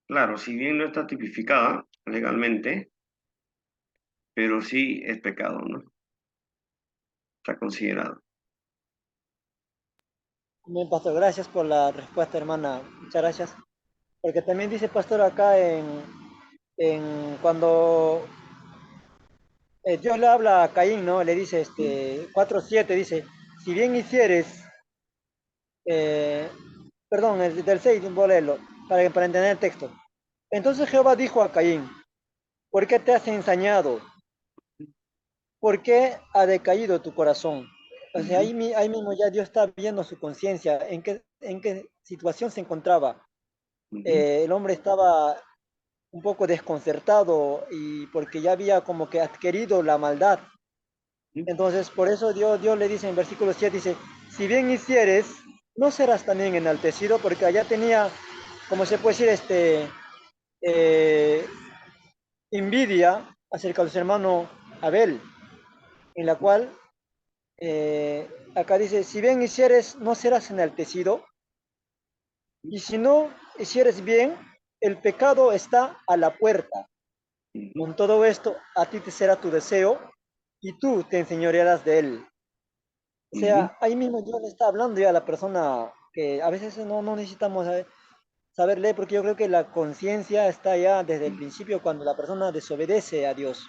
Claro, si bien no está tipificada legalmente, pero sí es pecado, ¿no? Está considerado. Bien, pastor, gracias por la respuesta, hermana. Muchas gracias. Porque también dice, pastor, acá en cuando Dios le habla a Caín, ¿no? Le dice, 4:7, dice, si bien hicieres, eh, perdón, del 6, voy a leerlo, para entender el texto. Entonces Jehová dijo a Caín, ¿por qué te has ensañado? ¿Por qué ha decaído tu corazón? O sea, Ujú, ahí mismo ya Dios está viendo su conciencia, en qué situación se encontraba. ujú, El hombre estaba un poco desconcertado y porque ya había como que adquirido la maldad. ujú, Entonces, por eso Dios le dice en versículo 7, dice, si bien hicieres, no serás también enaltecido, porque allá tenía, como se puede decir, eh, envidia acerca de su hermano Abel, en la cual acá dice, si bien hicieres, no serás enaltecido, y si no hicieres bien, el pecado está a la puerta. ujú, Con todo esto, a ti te será tu deseo, y tú te enseñorearás de él. O ujú, sea, ahí mismo Dios le está hablando ya a la persona que a veces no necesitamos saber leer, porque yo creo que la conciencia está ya desde el principio cuando la persona desobedece a Dios.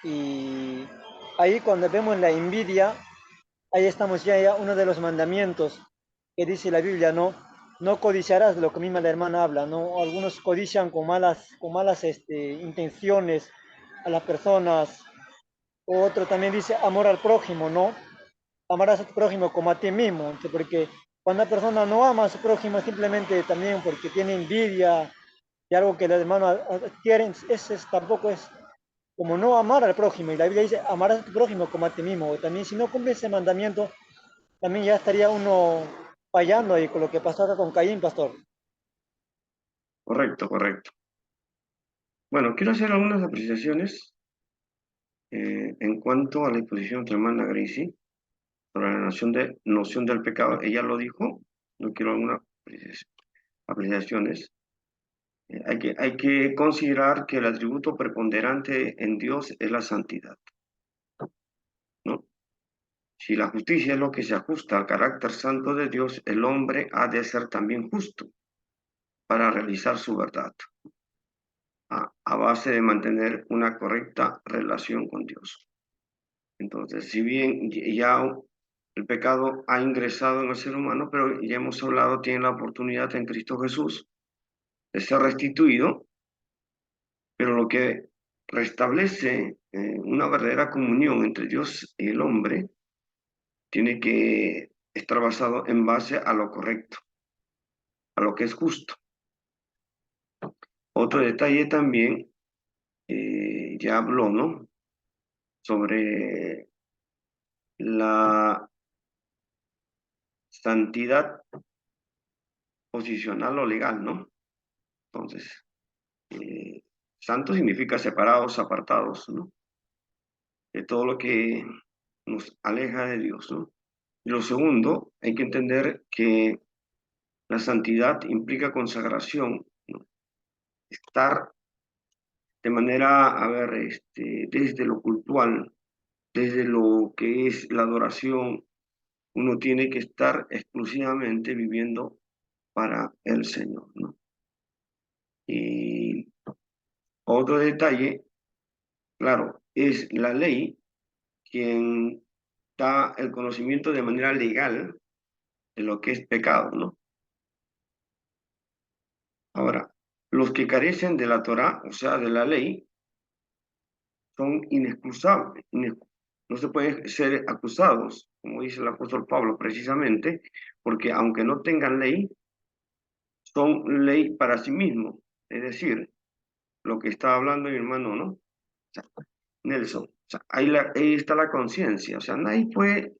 Y ahí cuando vemos la envidia, ahí estamos ya uno de los mandamientos que dice la Biblia, ¿no? No codiciarás, lo que misma la hermana habla, ¿no? Algunos codician con malas intenciones a las personas. Otro también dice amor al prójimo, ¿no? Amarás a tu prójimo como a ti mismo, porque cuando una persona no ama a su prójimo simplemente también porque tiene envidia de algo que los hermanos adquieren, tampoco es como no amar al prójimo. Y la Biblia dice, amarás a tu prójimo como a ti mismo. También si no cumple ese mandamiento, también ya estaría uno fallando ahí con lo que pasó acá con Caín, pastor. correcto, correcto. Bueno, quiero hacer algunas apreciaciones en cuanto a la exposición de la hermana Gracie sobre la noción del pecado. Ella lo dijo, no quiero algunas apreciaciones. Hay que considerar que el atributo preponderante en Dios es la santidad, ¿no? Si la justicia es lo que se ajusta al carácter santo de Dios, el hombre ha de ser también justo para realizar su verdad, a base de mantener una correcta relación con Dios. Entonces, si bien ya el pecado ha ingresado en el ser humano, pero ya hemos hablado, tiene la oportunidad en Cristo Jesús de ser restituido, pero lo que restablece una verdadera comunión entre Dios y el hombre tiene que estar basado en base a lo correcto, a lo que es justo. Otro detalle también, ya habló, ¿no? Sobre la santidad posicional o legal, ¿no? Entonces, santo significa separados, apartados, ¿no? De todo lo que nos aleja de Dios, ¿no? Y lo segundo, hay que entender que la santidad implica consagración, ¿no? Estar de manera, a ver, desde lo cultural, desde lo que es la adoración, uno tiene que estar exclusivamente viviendo para el Señor, ¿no? Y otro detalle, claro, es la ley quien da el conocimiento de manera legal de lo que es pecado, ¿no? Ahora, los que carecen de la Torá, o sea, de la ley, son inexcusables, no se pueden ser acusados, como dice el apóstol Pablo precisamente, porque aunque no tengan ley, son ley para sí mismos. Es decir, lo que está hablando mi hermano, ¿no? O sea, Nelson, o sea, ahí está la conciencia, o sea, nadie puede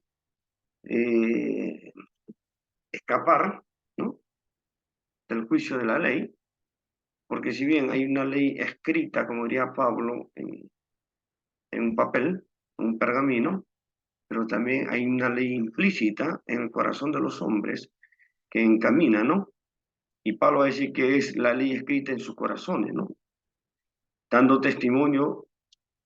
escapar, ¿no? Del juicio de la ley, porque si bien hay una ley escrita, como diría Pablo, en un papel, en un pergamino, pero también hay una ley implícita en el corazón de los hombres que encamina, ¿no? Y Pablo va a decir que es la ley escrita en sus corazones, ¿no? Dando testimonio, o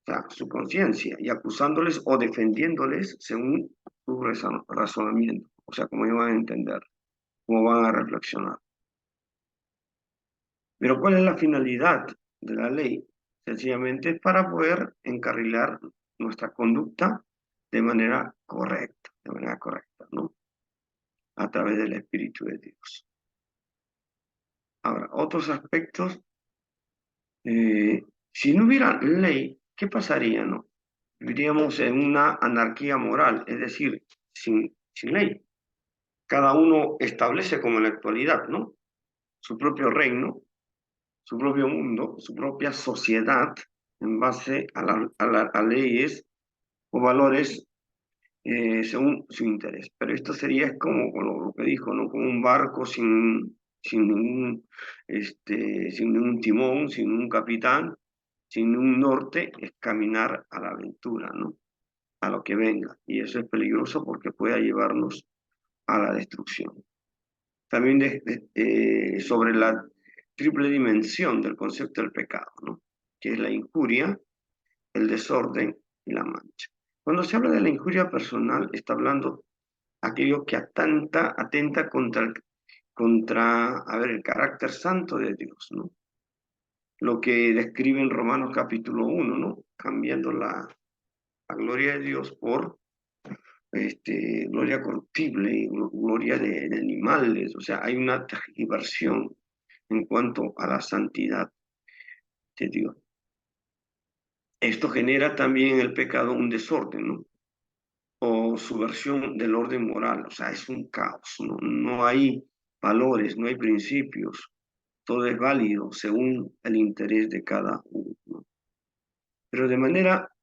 sea, su conciencia, y acusándoles o defendiéndoles según su razonamiento, o sea, cómo van a entender, cómo van a reflexionar. Pero ¿cuál es la finalidad de la ley? Sencillamente para poder encarrilar nuestra conducta de manera correcta, ¿no? A través del Espíritu de Dios. Ahora, otros aspectos, si no hubiera ley, ¿qué pasaría, no? Viviríamos en una anarquía moral, es decir, sin ley. Cada uno establece como en la actualidad, ¿no? Su propio reino, su propio mundo, su propia sociedad en base a leyes o valores según su interés. Pero esto sería como lo que dijo, ¿no? Como un barco sin ningún timón, sin un capitán, sin un norte, es caminar a la aventura, ¿no? A lo que venga. Y eso es peligroso porque puede llevarnos a la destrucción. También sobre la triple dimensión del concepto del pecado, ¿no? Que es la injuria, el desorden y la mancha. Cuando se habla de la injuria personal, está hablando aquello que atenta contra el carácter santo de Dios, ¿no? Lo que describe en Romanos capítulo 1, ¿no? Cambiando la gloria de Dios por gloria corruptible y gloria de animales. O sea, hay una tergiversión en cuanto a la santidad de Dios. Esto genera también en el pecado un desorden, ¿no? O subversión del orden moral, o sea, es un caos, ¿no? No hay valores, no hay principios, todo es válido según el interés de cada uno, ¿no? Pero de manera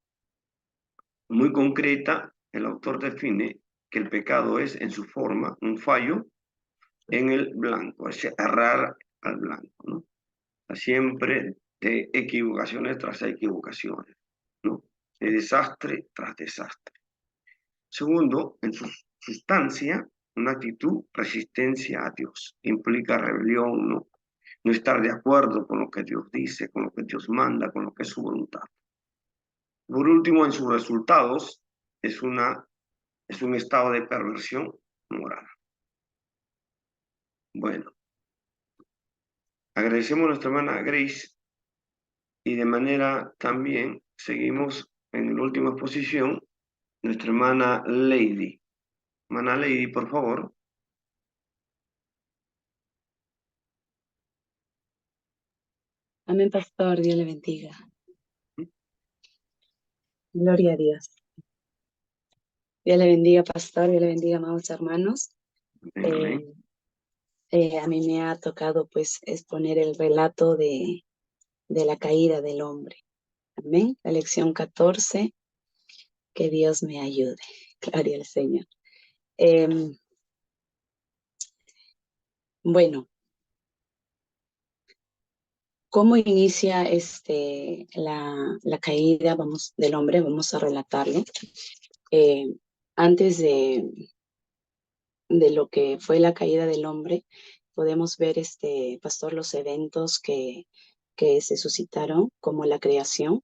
muy concreta, el autor define que el pecado es en su forma un fallo en el blanco, es errar al blanco, ¿no? Siempre de equivocaciones tras equivocaciones, ¿no? De desastre tras desastre. Segundo, en su sustancia, una actitud resistencia a Dios. Implica rebelión, ¿no? No estar de acuerdo con lo que Dios dice, con lo que Dios manda, con lo que es su voluntad. Por último, en sus resultados, es un estado de perversión moral. Bueno, agradecemos a nuestra hermana Grace y de manera también seguimos en la última exposición, nuestra hermana Lady. Hermana Lady, por favor. Amén, pastor, Dios le bendiga. Gloria a Dios. Dios le bendiga, pastor, Dios le bendiga, amados hermanos. Amén. A mí me ha tocado pues exponer el relato de la caída del hombre. Amén. La lección 14 Que Dios me ayude. Gloria al Señor. Em, bueno, ¿cómo inicia la caída del hombre? Vamos a relatarlo. Antes de lo que fue la caída del hombre, podemos ver, pastor, los eventos que se suscitaron, como la creación.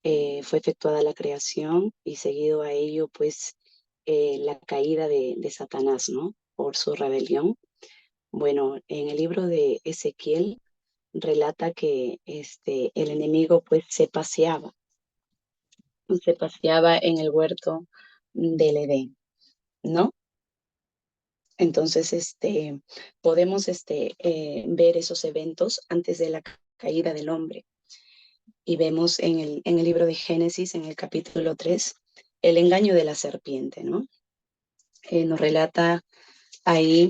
Fue efectuada la creación y seguido a ello, pues, la caída de Satanás, ¿no? Por su rebelión. Bueno, en el libro de Ezequiel relata que el enemigo, pues, se paseaba en el huerto del Edén, ¿no? Entonces, podemos ver esos eventos antes de la caída del hombre. Y vemos en el libro de Génesis, en el capítulo 3, el engaño de la serpiente, ¿no? Nos relata ahí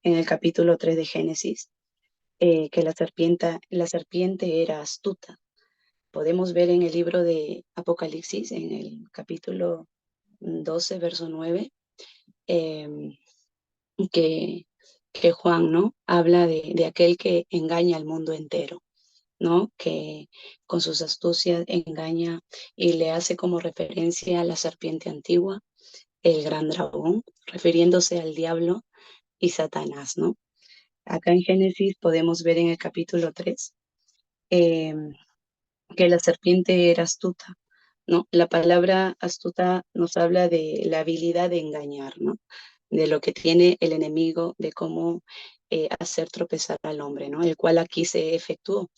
en el capítulo 3 de Génesis que la serpiente era astuta. Podemos ver en el libro de Apocalipsis, en el capítulo 12, verso 9, eh, que, que Juan, ¿no? Habla de aquel que engaña al mundo entero, ¿no? Que con sus astucias engaña y le hace como referencia a la serpiente antigua, el gran dragón, refiriéndose al diablo y Satanás, ¿no? Acá en Génesis podemos ver en el capítulo 3 eh, que la serpiente era astuta, ¿no? La palabra astuta nos habla de la habilidad de engañar, ¿no? De lo que tiene el enemigo, de cómo hacer tropezar al hombre, ¿no? El cual aquí se efectuó,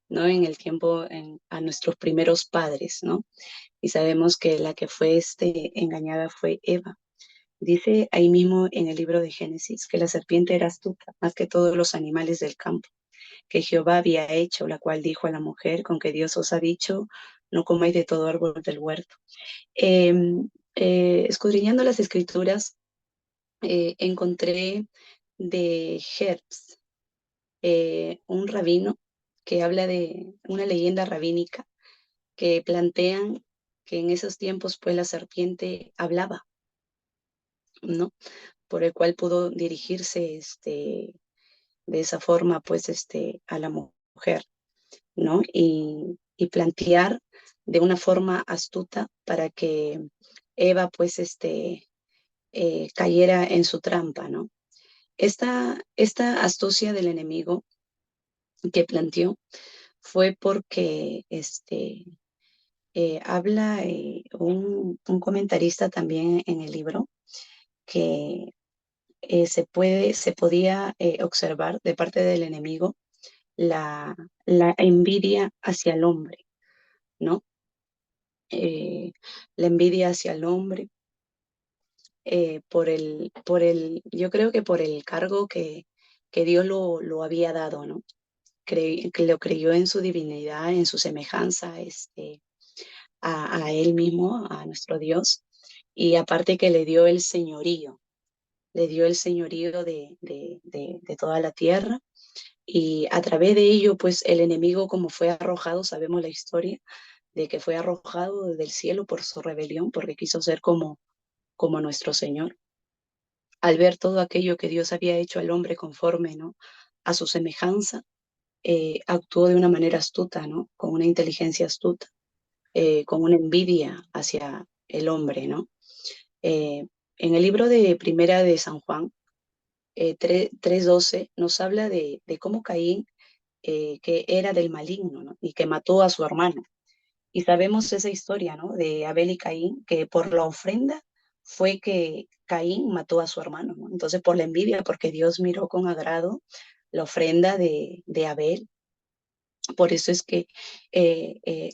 ¿no? En el tiempo, a nuestros primeros padres, ¿no? Y sabemos que la que fue engañada fue Eva. Dice ahí mismo en el libro de Génesis que la serpiente era astuta, más que todos los animales del campo, que Jehová había hecho, la cual dijo a la mujer, con que Dios os ha dicho, no comáis de todo árbol del huerto. Eh, escudriñando las escrituras, encontré de Herbst, un rabino que habla de una leyenda rabínica que plantean que en esos tiempos pues la serpiente hablaba, ¿no? Por el cual pudo dirigirse de esa forma pues a la mujer, ¿no? Y plantear de una forma astuta para que Eva pues cayera en su trampa, ¿no? Esta astucia del enemigo que planteó fue porque habla un comentarista también en el libro que se podía observar de parte del enemigo la envidia hacia el hombre, ¿no? La envidia hacia el hombre yo creo que por el cargo que Dios lo había dado, ¿no? Que lo creyó en su divinidad, en su semejanza a él mismo, a nuestro Dios, y aparte que le dio el señorío de toda la tierra, y a través de ello, pues el enemigo como fue arrojado, sabemos la historia, de que fue arrojado del cielo por su rebelión, porque quiso ser como nuestro Señor. Al ver todo aquello que Dios había hecho al hombre conforme, ¿no? A su semejanza, actuó de una manera astuta, ¿no? Con una inteligencia astuta, con una envidia hacia el hombre, ¿no? En el libro de Primera de San Juan, 3:12, nos habla de cómo Caín, que era del maligno, ¿no? Y que mató a su hermano. Y sabemos esa historia, ¿no? De Abel y Caín, que por la ofrenda fue que Caín mató a su hermano, ¿no? Entonces, por la envidia, porque Dios miró con agrado la ofrenda de Abel. Por eso es que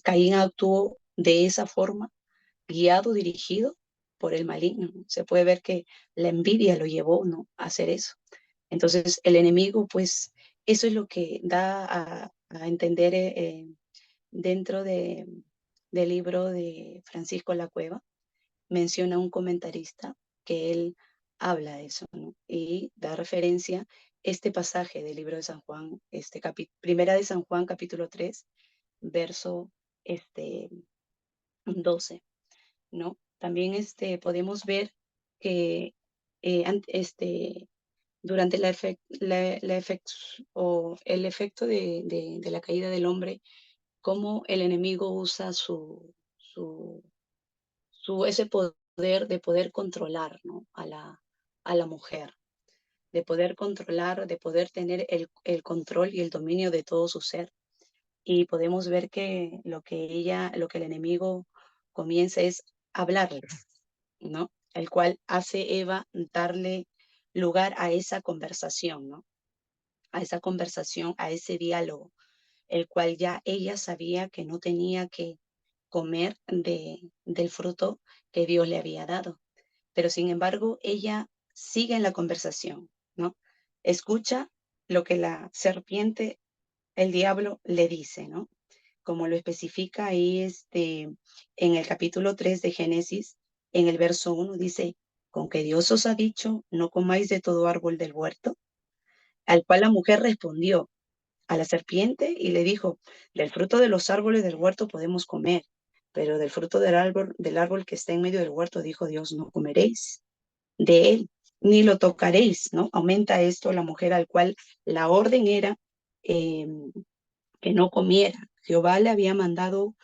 Caín actuó de esa forma, guiado, dirigido por el maligno, ¿no? Se puede ver que la envidia lo llevó, ¿no? A hacer eso. Entonces, el enemigo, pues, eso es lo que da a entender dentro del libro de Francisco La Cueva, menciona un comentarista que él habla de eso, ¿no? Y da referencia este pasaje del libro de San Juan, Primera de San Juan, capítulo 3, verso 12. ¿no? También podemos ver que durante el efecto de la caída del hombre, cómo el enemigo usa ese poder de poder controlar, ¿no? a la mujer, de poder controlar, de poder tener el control y el dominio de todo su ser. Y podemos ver que lo que el enemigo comienza es hablarle, ¿no? El cual hace Eva darle lugar a esa conversación, ¿no? A esa conversación, a ese diálogo, el cual ya ella sabía que no tenía que comer del fruto que Dios le había dado. Pero sin embargo, ella sigue en la conversación, ¿no? Escucha lo que la serpiente, el diablo, le dice, ¿no? Como lo especifica ahí en el capítulo 3 de Génesis, en el verso 1, dice, con que Dios os ha dicho, no comáis de todo árbol del huerto, al cual la mujer respondió a la serpiente y le dijo, del fruto de los árboles del huerto podemos comer, pero del fruto del árbol que está en medio del huerto, dijo Dios, no comeréis de él, ni lo tocaréis, ¿no? Aumenta esto la mujer al cual la orden era eh, que no comiera. Jehová le había mandado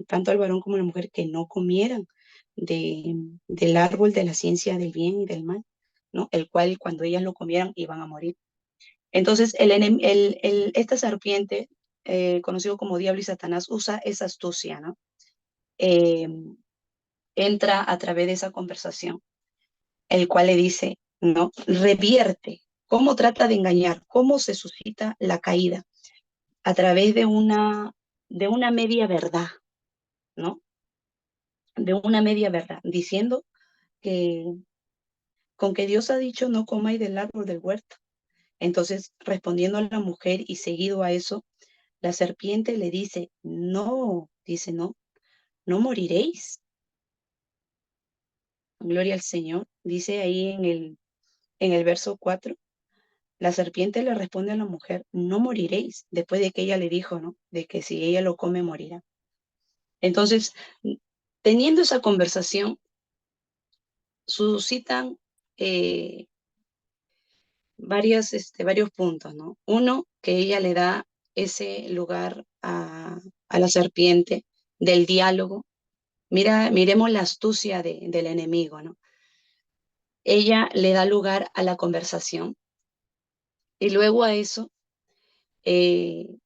tanto al varón como a la mujer que no comieran del árbol de la ciencia del bien y del mal, ¿no? El cual cuando ellas lo comieran iban a morir. Entonces, esta serpiente, conocido como diablo y Satanás, usa esa astucia, ¿no? Eh, Entra a través de esa conversación, el cual le dice, ¿no? Revierte, cómo trata de engañar, cómo se suscita la caída a través de una media verdad, ¿no? De una media verdad, diciendo que con que Dios ha dicho no comáis del árbol del huerto. Entonces, respondiendo a la mujer y seguido a eso, la serpiente le dice, no, no moriréis. Gloria al Señor. Dice ahí en el verso 4, la serpiente le responde a la mujer, no moriréis, después de que ella le dijo, ¿no? De que si ella lo come, morirá. Entonces, teniendo esa conversación, suscitan varios puntos, ¿no? Uno, que ella le da ese lugar a la serpiente del diálogo. Miremos la astucia del enemigo, ¿no? Ella le da lugar a la conversación y luego a eso, el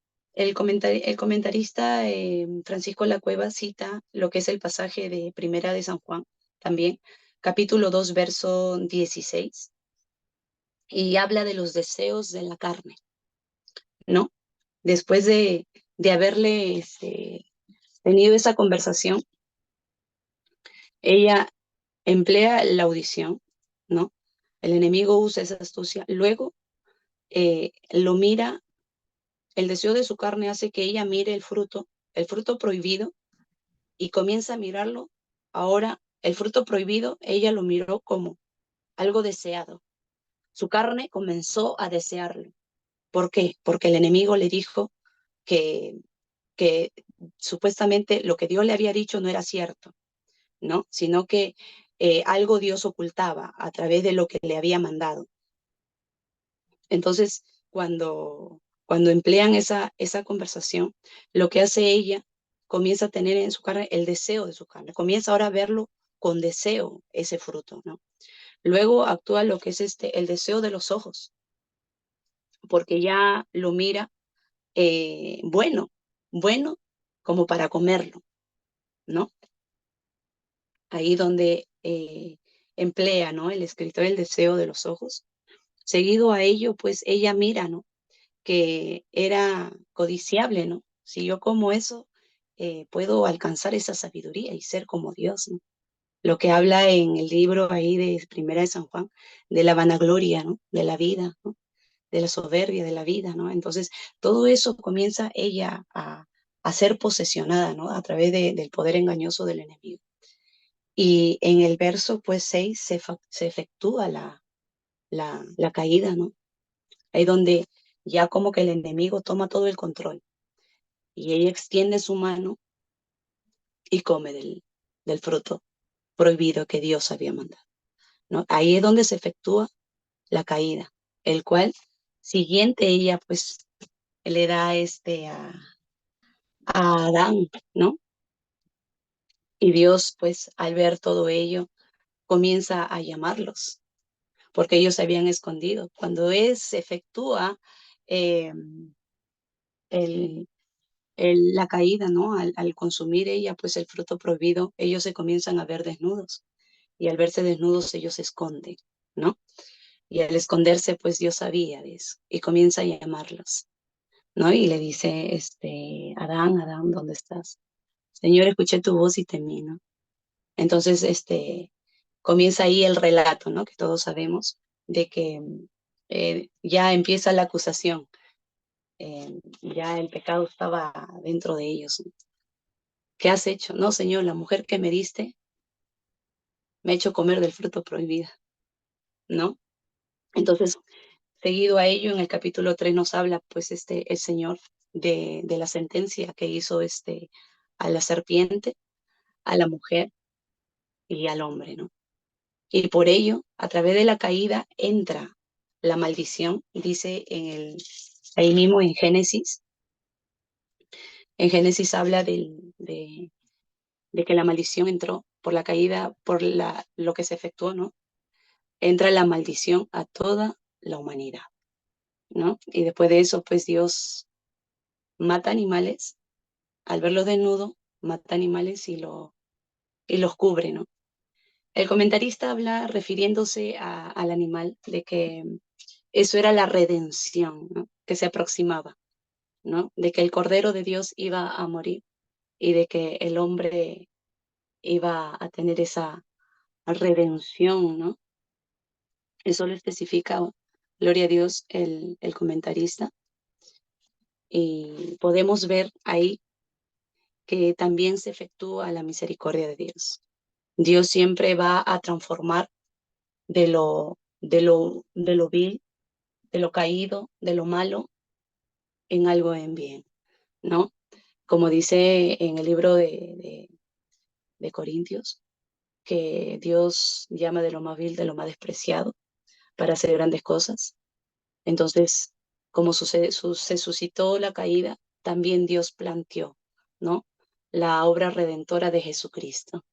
comentarista Francisco Lacueva cita lo que es el pasaje de Primera de San Juan, también, capítulo 2, verso 16, y habla de los deseos de la carne, ¿no? Después de haberle tenido esa conversación, ella emplea la audición, ¿no? El enemigo usa esa astucia. Luego lo mira, el deseo de su carne hace que ella mire el fruto prohibido, y comienza a mirarlo. Ahora, el fruto prohibido, ella lo miró como algo deseado. Su carne comenzó a desearlo. ¿Por qué? Porque el enemigo le dijo que, que supuestamente lo que Dios le había dicho no era cierto, ¿no? Sino que algo Dios ocultaba a través de lo que le había mandado. Entonces, cuando emplean esa conversación, lo que hace ella, comienza a tener en su carne el deseo de su carne, comienza ahora a verlo con deseo ese fruto, ¿no? Luego actúa lo que es el deseo de los ojos, porque ya lo mira bueno como para comerlo, ¿no? Ahí donde emplea, ¿no? El escritor el deseo de los ojos. Seguido a ello, pues ella mira, ¿no? Que era codiciable, ¿no? Si yo como eso, puedo alcanzar esa sabiduría y ser como Dios, ¿no? Lo que habla en el libro ahí de Primera de San Juan, de la vanagloria, ¿no? De la vida, ¿no? De la soberbia de la vida, ¿no? Entonces, todo eso comienza ella a ser posesionada, ¿no? A través del poder engañoso del enemigo. Y en el verso, pues, 6 se efectúa la caída, ¿no? Ahí donde ya como que el enemigo toma todo el control y ella extiende su mano y come del fruto prohibido que Dios había mandado, ¿no? Ahí es donde se efectúa la caída, el cual siguiente ella pues le da a Adán, ¿no? Y Dios pues al ver todo ello comienza a llamarlos, porque ellos se habían escondido. Cuando se efectúa eh, la caída, ¿no? Al consumir ella pues el fruto prohibido, ellos se comienzan a ver desnudos, y al verse desnudos ellos se esconden, ¿no? Y al esconderse pues Dios sabía de eso y comienza a llamarlos, ¿no? Y le dice, Adán, Adán, ¿dónde estás? Señor, escuché tu voz y temí, ¿no? Entonces, comienza ahí el relato, ¿no? Que todos sabemos de que ya empieza la acusación, ya el pecado estaba dentro de ellos, ¿no? ¿Qué has hecho? No, Señor, la mujer que me diste me ha hecho comer del fruto prohibido, ¿no? Entonces, seguido a ello, en el capítulo 3 nos habla, pues, el Señor de la sentencia que hizo a la serpiente, a la mujer y al hombre, ¿no? Y por ello, a través de la caída, entra la maldición, dice ahí mismo en Génesis habla de que la maldición entró por la caída, por lo que se efectuó, ¿no? Entra la maldición a toda la humanidad, ¿no? Y después de eso, pues Dios mata animales, al verlos desnudos, mata animales y los cubre, ¿no? El comentarista habla refiriéndose al animal de que eso era la redención, ¿no? Que se aproximaba, ¿no? De que el Cordero de Dios iba a morir y de que el hombre iba a tener esa redención, ¿no? Eso lo especifica, gloria a Dios, el comentarista. Y podemos ver ahí que también se efectúa la misericordia de Dios. Dios siempre va a transformar de lo vil, de lo caído, de lo malo, en algo en bien, ¿no? Como dice en el libro de Corintios, que Dios llama de lo más vil, de lo más despreciado, para hacer grandes cosas. Entonces, como se suscitó la caída, también Dios planteó, ¿no? La obra redentora de Jesucristo.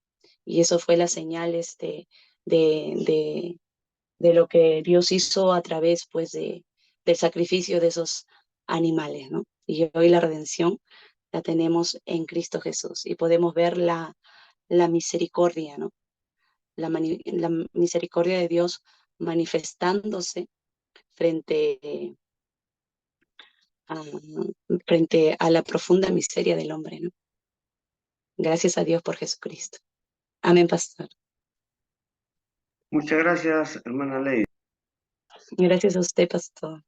Y eso fue la señal de, de, de lo que Dios hizo a través, pues, del sacrificio de esos animales, ¿no? Y hoy la redención la tenemos en Cristo Jesús y podemos ver la misericordia, ¿no? La misericordia de Dios manifestándose frente a, frente a la profunda miseria del hombre, ¿no? Gracias a Dios por Jesucristo. Amén, pastor. Muchas gracias, hermana Ley. Gracias a usted, pastor.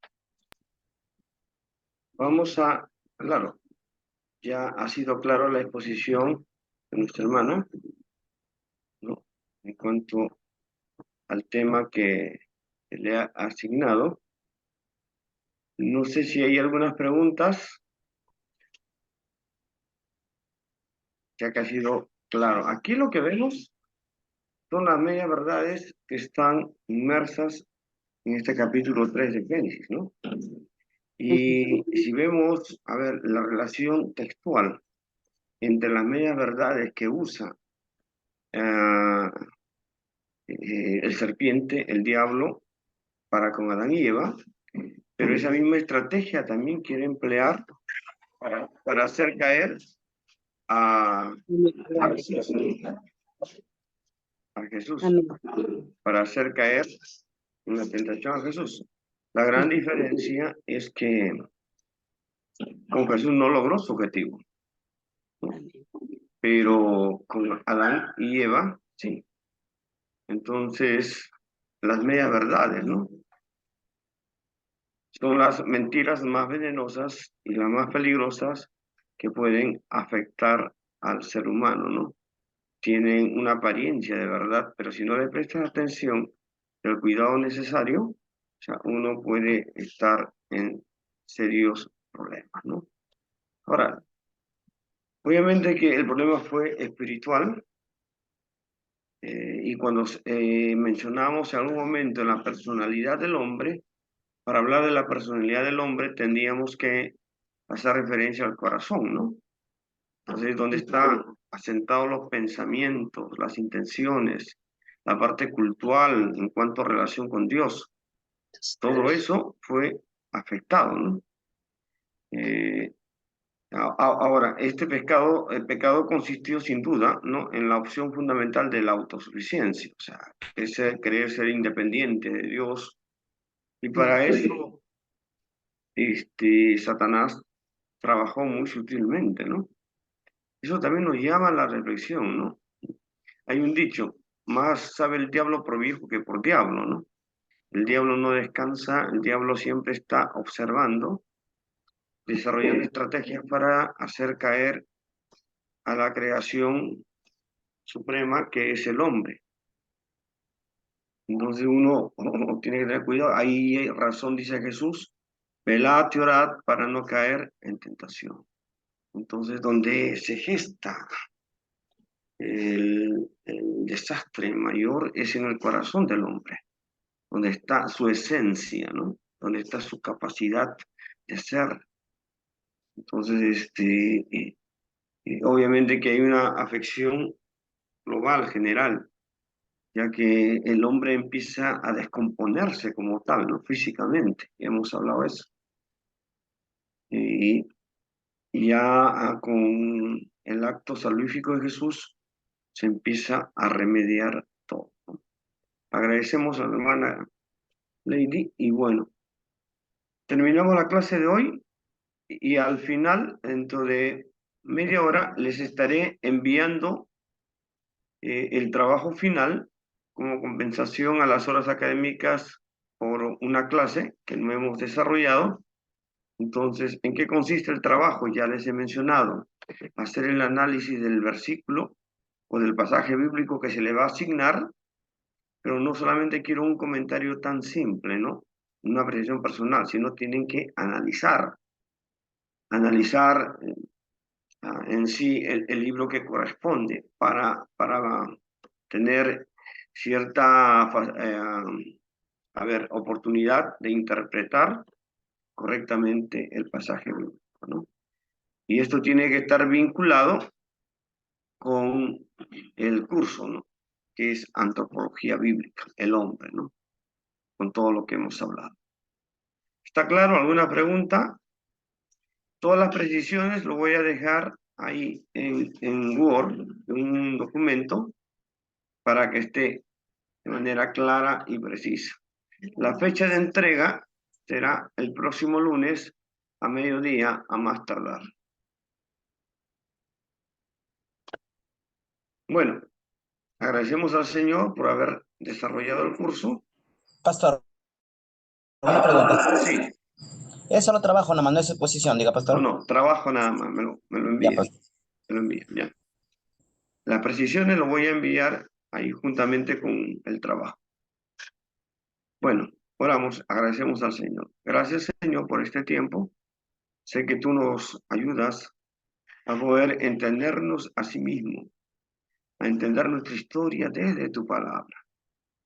Vamos a, claro, ya ha sido claro la exposición de nuestra hermana, ¿no? En cuanto al tema que le ha asignado. No sé si hay algunas preguntas, ya que ha sido claro. Aquí lo que vemos son las medias verdades que están inmersas en este capítulo 3 de Génesis, ¿no? Y si vemos, a ver, la relación textual entre las medias verdades que usa el serpiente, el diablo, para con Adán y Eva, pero esa misma estrategia también quiere emplear para hacer caer a Jesús, Amén. para hacer caer en la tentación a Jesús. La gran diferencia es que con Jesús no logró su objetivo, pero con Adán y Eva, sí. Entonces, las medias verdades, ¿no? Son las mentiras más venenosas y las más peligrosas que pueden afectar al ser humano, ¿no? Tienen una apariencia de verdad, pero si no le prestas atención, el cuidado necesario, o sea, uno puede estar en serios problemas, ¿no? Ahora, obviamente que el problema fue espiritual, Y cuando mencionamos en algún momento la personalidad del hombre, para hablar de la personalidad del hombre tendríamos que hacer referencia al corazón, ¿no? Entonces, donde están asentados los pensamientos, las intenciones, la parte cultural en cuanto a relación con Dios. Todo eso fue afectado, ¿no? Ahora, el pecado consistió sin duda, ¿no?, en la opción fundamental de la autosuficiencia, o sea, querer ser independiente de Dios, y para eso Satanás trabajó muy sutilmente, ¿no? Eso también nos llama a la reflexión, ¿no? Hay un dicho, más sabe el diablo por viejo que por diablo, ¿no? El diablo no descansa, el diablo siempre está observando, desarrollando estrategias para hacer caer a la creación suprema que es el hombre. Entonces uno tiene que tener cuidado. Hay razón, dice Jesús, velad y orad para no caer en tentación. Entonces, donde se gesta el desastre mayor es en el corazón del hombre, donde está su esencia, ¿no? Donde está su capacidad de ser. Entonces, obviamente que hay una afección global, general, ya que el hombre empieza a descomponerse como tal, ¿no? Físicamente, hemos hablado de eso. Y ya con el acto salvífico de Jesús se empieza a remediar todo, ¿no? Agradecemos a la hermana Lady y bueno, terminamos la clase de hoy y al final, dentro de media hora, les estaré enviando el trabajo final como compensación a las horas académicas por una clase que no hemos desarrollado. Entonces, ¿en qué consiste el trabajo? Ya les he mencionado, hacer el análisis del versículo o del pasaje bíblico que se le va a asignar, pero no solamente quiero un comentario tan simple, ¿no? Una apreciación personal, sino tienen que analizar en sí el libro que corresponde para tener cierta oportunidad de interpretar correctamente el pasaje bíblico, ¿no? Y esto tiene que estar vinculado con el curso, ¿no?, que es antropología bíblica, el hombre, ¿no?, con todo lo que hemos hablado. ¿Está claro? ¿Alguna pregunta? Todas las precisiones lo voy a dejar ahí en Word, en un documento, para que esté de manera clara y precisa. La fecha de entrega será el próximo lunes a mediodía a más tardar. Bueno, agradecemos al Señor por haber desarrollado el curso. Pastor, una pregunta. Sí. ¿Es solo trabajo nomás, no es exposición, diga, pastor? No, trabajo nada más, me lo envía. Ya, pues. Me lo envía, ya. Las precisiones lo voy a enviar ahí juntamente con el trabajo. Bueno, oramos, agradecemos al Señor. Gracias, Señor, por este tiempo. Sé que tú nos ayudas a poder entendernos a sí mismos, a entender nuestra historia desde tu palabra,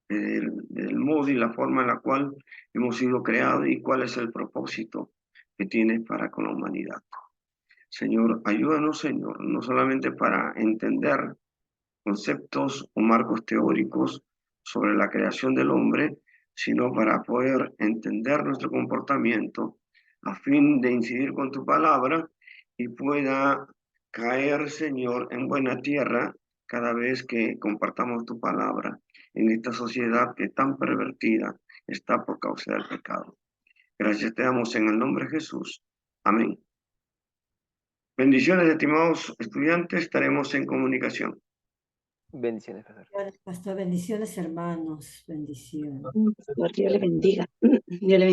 del modo y la forma en la cual hemos sido creados y cuál es el propósito que tienes para con la humanidad. Señor, ayúdanos, Señor, no solamente para entender conceptos o marcos teóricos sobre la creación del hombre, sino para poder entender nuestro comportamiento a fin de incidir con tu palabra y pueda caer, Señor, en buena tierra cada vez que compartamos tu palabra en esta sociedad que tan pervertida está por causa del pecado. Gracias te damos en el nombre de Jesús. Amén. Bendiciones, estimados estudiantes, estaremos en comunicación. Bendiciones, pastor. Pastor, bendiciones, hermanos. Bendiciones. Dios le bendiga. Dios le bendiga.